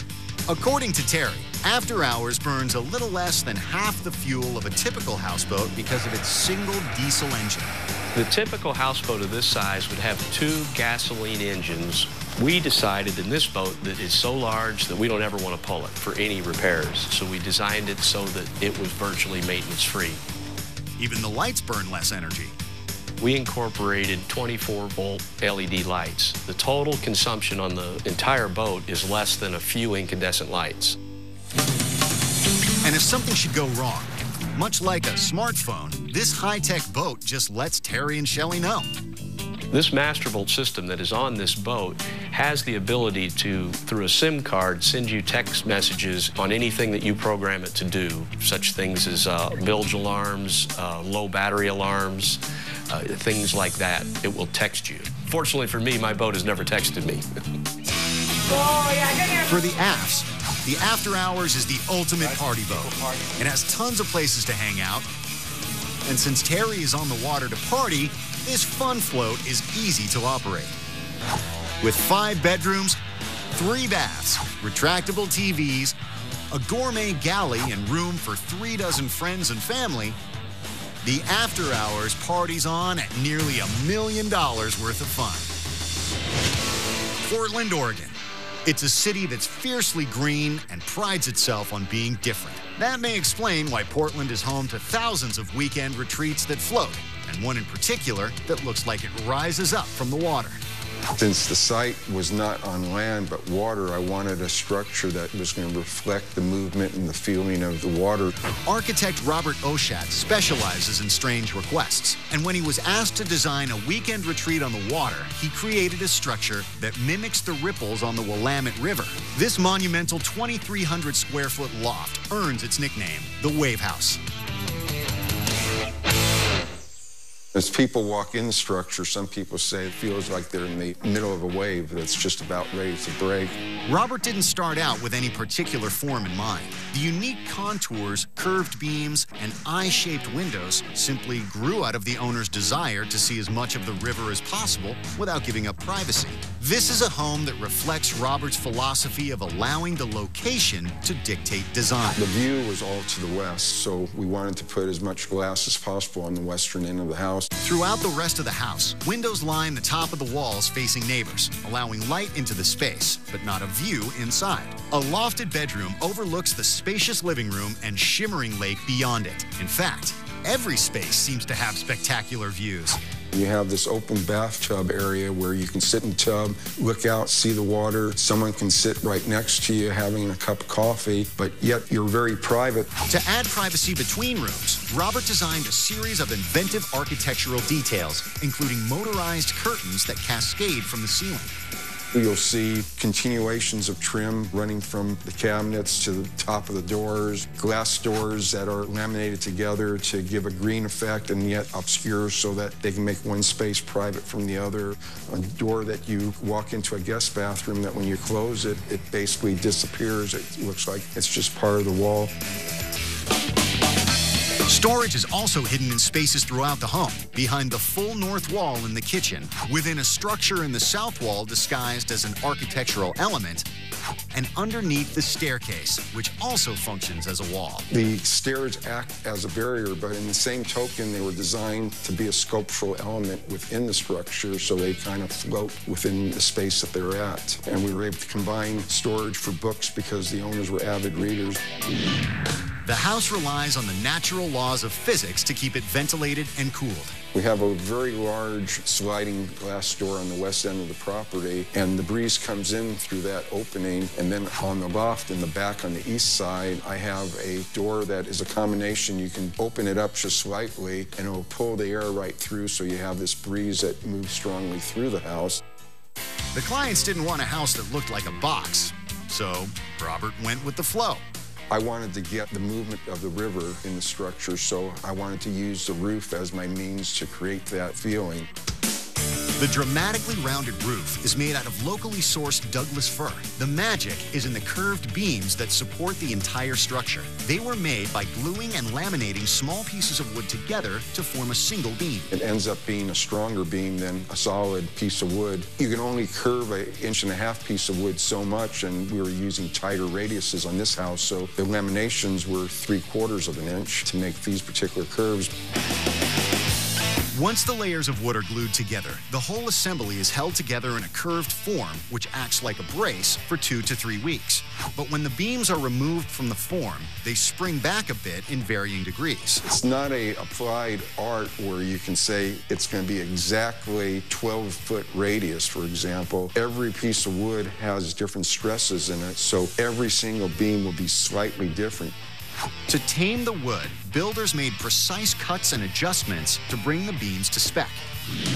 According to Terry, After Hours burns a little less than half the fuel of a typical houseboat because of its single diesel engine. The typical houseboat of this size would have 2 gasoline engines We decided in this boat that it's so large that we don't ever want to pull it for any repairs. So we designed it so that it was virtually maintenance-free. Even the lights burn less energy. We incorporated 24-volt LED lights. The total consumption on the entire boat is less than a few incandescent lights. And if something should go wrong, much like a smartphone, this high-tech boat just lets Terry and Shelley know. This Mastervolt system that is on this boat has the ability to, through a SIM card, send you text messages on anything that you program it to do, such things as bilge alarms, low battery alarms, things like that. It will text you. Fortunately for me, my boat has never texted me. For the afts, the After Hours is the ultimate party boat. It has tons of places to hang out. And since Terry is on the water to party, this fun float is easy to operate. With 5 bedrooms, 3 baths, retractable TVs, a gourmet galley, and room for 3 dozen friends and family, the After Hours parties on at nearly $1 million worth of fun. Portland, Oregon. It's a city that's fiercely green and prides itself on being different. That may explain why Portland is home to thousands of weekend retreats that float, and one in particular that looks like it rises up from the water. Since the site was not on land but water, I wanted a structure that was going to reflect the movement and the feeling of the water. Architect Robert Oshat specializes in strange requests, and when he was asked to design a weekend retreat on the water, he created a structure that mimics the ripples on the Willamette River. This monumental 2,300 square foot loft earns its nickname, the Wave House. As people walk in the structure, some people say it feels like they're in the middle of a wave that's just about ready to break. Robert didn't start out with any particular form in mind. The unique contours, curved beams, and eye-shaped windows simply grew out of the owner's desire to see as much of the river as possible without giving up privacy. This is a home that reflects Robert's philosophy of allowing the location to dictate design. The view was all to the west, so we wanted to put as much glass as possible on the western end of the house. Throughout the rest of the house, windows line the top of the walls facing neighbors, allowing light into the space, but not a view inside. A lofted bedroom overlooks the spacious living room and shimmering lake beyond it. In fact, every space seems to have spectacular views. You have this open bathtub area where you can sit in the tub, look out, see the water. Someone can sit right next to you having a cup of coffee, but yet you're very private. To add privacy between rooms, Robert designed a series of inventive architectural details, including motorized curtains that cascade from the ceiling. You'll see continuations of trim running from the cabinets to the top of the doors, glass doors that are laminated together to give a green effect and yet obscure so that they can make one space private from the other. A door that you walk into a guest bathroom that when you close it, it basically disappears. It looks like it's just part of the wall. Storage is also hidden in spaces throughout the home, behind the full north wall in the kitchen, within a structure in the south wall disguised as an architectural element, and underneath the staircase, which also functions as a wall. The stairs act as a barrier, but in the same token, they were designed to be a sculptural element within the structure, so they kind of float within the space that they're at. And we were able to combine storage for books because the owners were avid readers. The house relies on the natural laws of physics to keep it ventilated and cooled. We have a very large sliding glass door on the west end of the property, and the breeze comes in through that opening. And then on the loft in the back on the east side, I have a door that is a combination. You can open it up just slightly, and it will pull the air right through, so you have this breeze that moves strongly through the house. The clients didn't want a house that looked like a box, so Robert went with the flow. I wanted to get the movement of the river in the structure, so I wanted to use the roof as my means to create that feeling. The dramatically rounded roof is made out of locally sourced Douglas fir. The magic is in the curved beams that support the entire structure. They were made by gluing and laminating small pieces of wood together to form a single beam. It ends up being a stronger beam than a solid piece of wood. You can only curve an 1.5 inch piece of wood so much, and we were using tighter radiuses on this house, so the laminations were 3/4 of an inch to make these particular curves. Once the layers of wood are glued together, the whole assembly is held together in a curved form, which acts like a brace for 2 to 3 weeks. But when the beams are removed from the form, they spring back a bit in varying degrees. It's not a applied art where you can say it's going to be exactly 12-foot radius, for example. Every piece of wood has different stresses in it, so every single beam will be slightly different. To tame the wood, builders made precise cuts and adjustments to bring the beams to spec.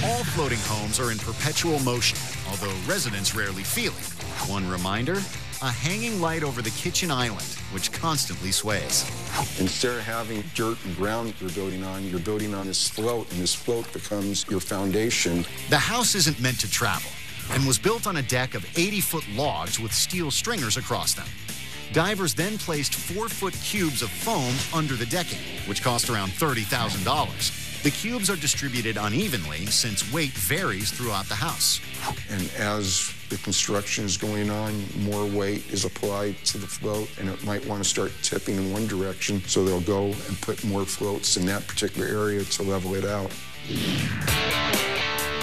All floating homes are in perpetual motion, although residents rarely feel it. One reminder, a hanging light over the kitchen island, which constantly sways. Instead of having dirt and ground you're building on this float, and this float becomes your foundation. The house isn't meant to travel and was built on a deck of 80-foot logs with steel stringers across them. Divers then placed 4-foot cubes of foam under the decking, which cost around $30,000. The cubes are distributed unevenly since weight varies throughout the house. And as the construction is going on, more weight is applied to the float, and it might want to start tipping in one direction, so they'll go and put more floats in that particular area to level it out.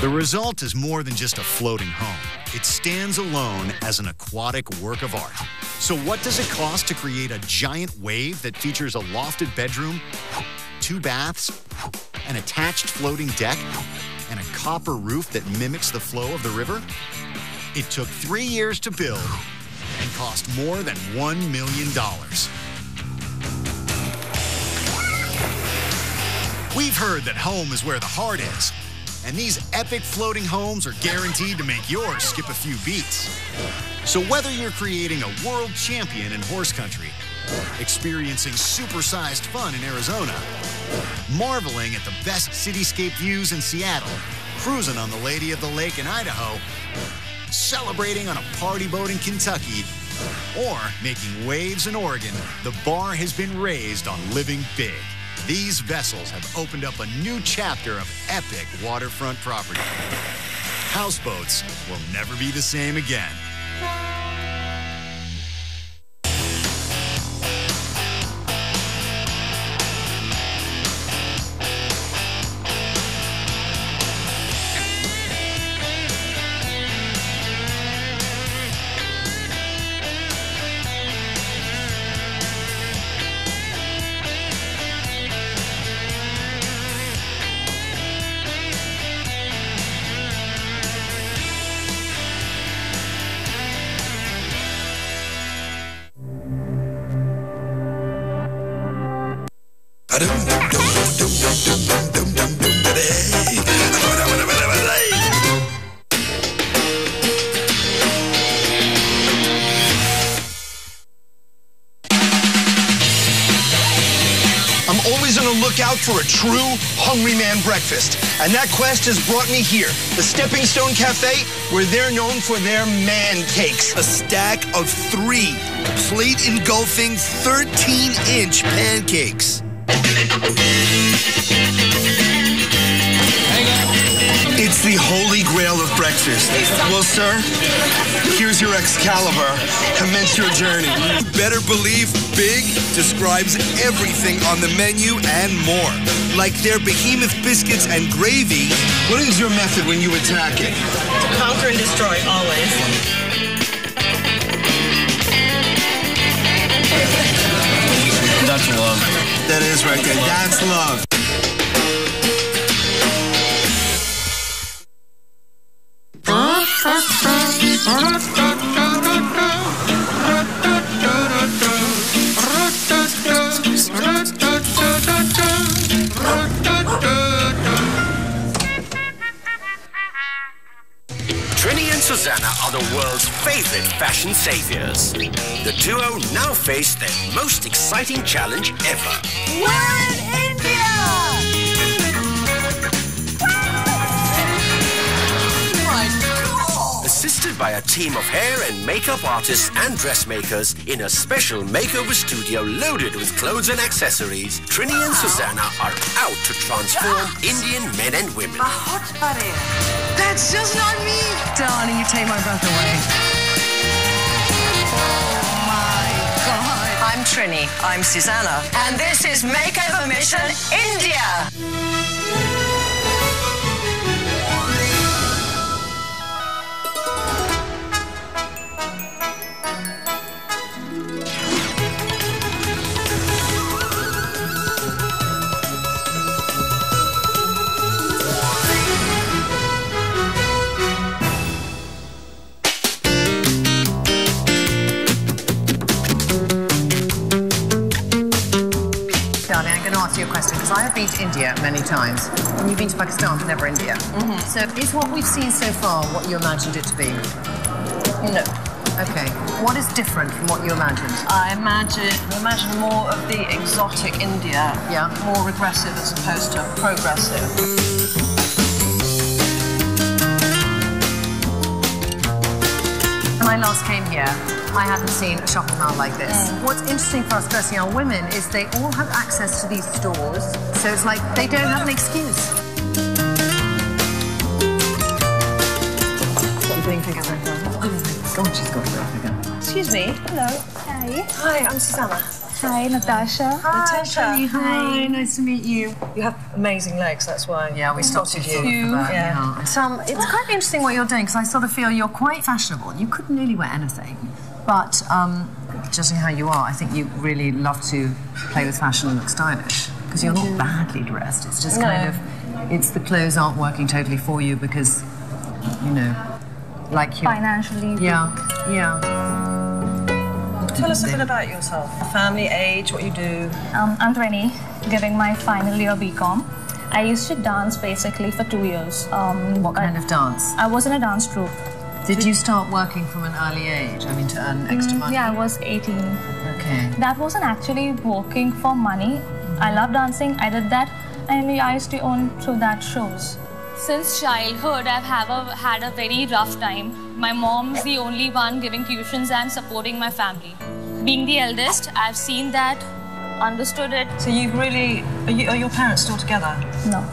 The result is more than just a floating home. It stands alone as an aquatic work of art. So what does it cost to create a giant wave that features a lofted bedroom, 2 baths, an attached floating deck, and a copper roof that mimics the flow of the river? It took 3 years to build and cost more than $1 million. We've heard that home is where the heart is. And these epic floating homes are guaranteed to make yours skip a few beats. So whether you're creating a world champion in horse country, experiencing supersized fun in Arizona, marveling at the best cityscape views in Seattle, cruising on the Lady of the Lake in Idaho, celebrating on a party boat in Kentucky, or making waves in Oregon, the bar has been raised on living big. These vessels have opened up a new chapter of epic waterfront property. Houseboats will never be the same again. I'm always on the lookout for a true hungry man breakfast. And that quest has brought me here, the Stepping Stone Cafe, where they're known for their man cakes. A stack of 3 plate engulfing 13-inch pancakes. It's the holy grail of breakfast. Well, sir, here's your Excalibur. Commence your journey. You better believe big describes everything on the menu and more. Like their behemoth biscuits and gravy. What is your method when you attack it? Conquer and destroy, always. That's love. That is right there. That's love. Trini and Susanna are the world's favorite fashion saviors. The duo now face their most exciting challenge ever. We're in India! Assisted by a team of hair and makeup artists and dressmakers in a special makeover studio loaded with clothes and accessories, Trini and Susanna are out to transform Indian men and women. That's just not me! Darling, you take my breath away. Oh my God. I'm Trini. I'm Susanna. And this is Makeover Mission India. ask you a question, because I have been to India many times, and you've been to Pakistan, but never India. So is what we've seen so far what you imagined it to be? No. Okay. What is different from what you imagined? I imagine more of the exotic India. Yeah. More regressive as opposed to progressive. When I last came here, I hadn't seen a shopping mall like this. What's interesting for us, especially our women, is they all have access to these stores, so it's like they don't have an excuse. What do you think, Figure? Oh my God, she's got a real figure. Excuse me. Hello. Hi. Hi, I'm Susanna. Hi, Natasha. Natasha. Hi, nice to meet you. You have amazing legs, that's why. Yeah, we spotted you. Yeah. It's quite interesting what you're doing, because I sort of feel you're quite fashionable. You couldn't really wear anything. But judging how you are, I think you really love to play with fashion and look stylish. Because you're not badly dressed. It's just kind of, it's the clothes aren't working totally for you because, you know, like you... Financially. Yeah, yeah. Tell us a bit about yourself. Family, age, what you do. I'm 20, giving my final year BCom. I used to dance basically for 2 years. What kind of dance? I was in a dance troupe. Did you start working from an early age? I mean, to earn extra money? Yeah, I was 18. Okay. That wasn't actually working for money. I love dancing. I did that, and I used to earn through that shows. Since childhood, I've had a very rough time. My mom's the only one giving tuitions and supporting my family. Being the eldest, I've seen that, understood it. So you've really... Are your parents still together? No.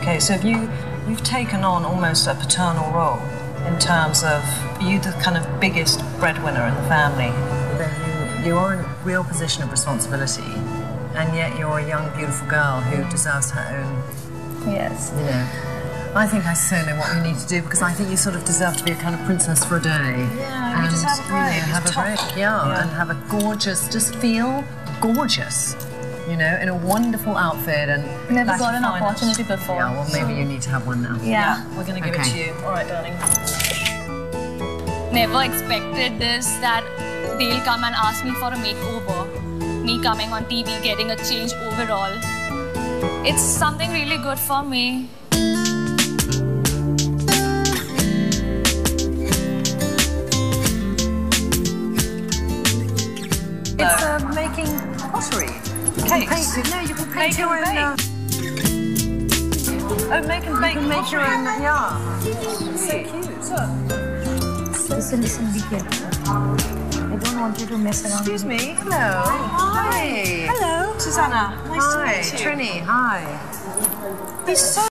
Okay, so you've taken on almost a paternal role in terms of, are you the kind of biggest breadwinner in the family? Then you are in a real position of responsibility, and yet you're a young, beautiful girl who deserves her own... Yes. You know... I think I so know what we need to do, because I think you sort of deserve to be a kind of princess for a day. Yeah, and, you just have a break. You know, have a break, yeah, and have a gorgeous, just feel gorgeous, you know, in a wonderful outfit. And never got an opportunity before. Yeah, well, maybe you need to have one now. Yeah. We're going to give it to you. All right, darling. Never expected this, that they'll come and ask me for a makeover. Me coming on TV, getting a change overall. It's something really good for me. It's making pottery. Cakes. No, you can paint your own... Oh, make and bake. Make your own, yeah. It's so cute. Listen, be careful. I don't want you to mess around. Excuse me. Hello. Hi. Hello. Susanna. Nice to meet you. Hi. Trini. Hi. He's so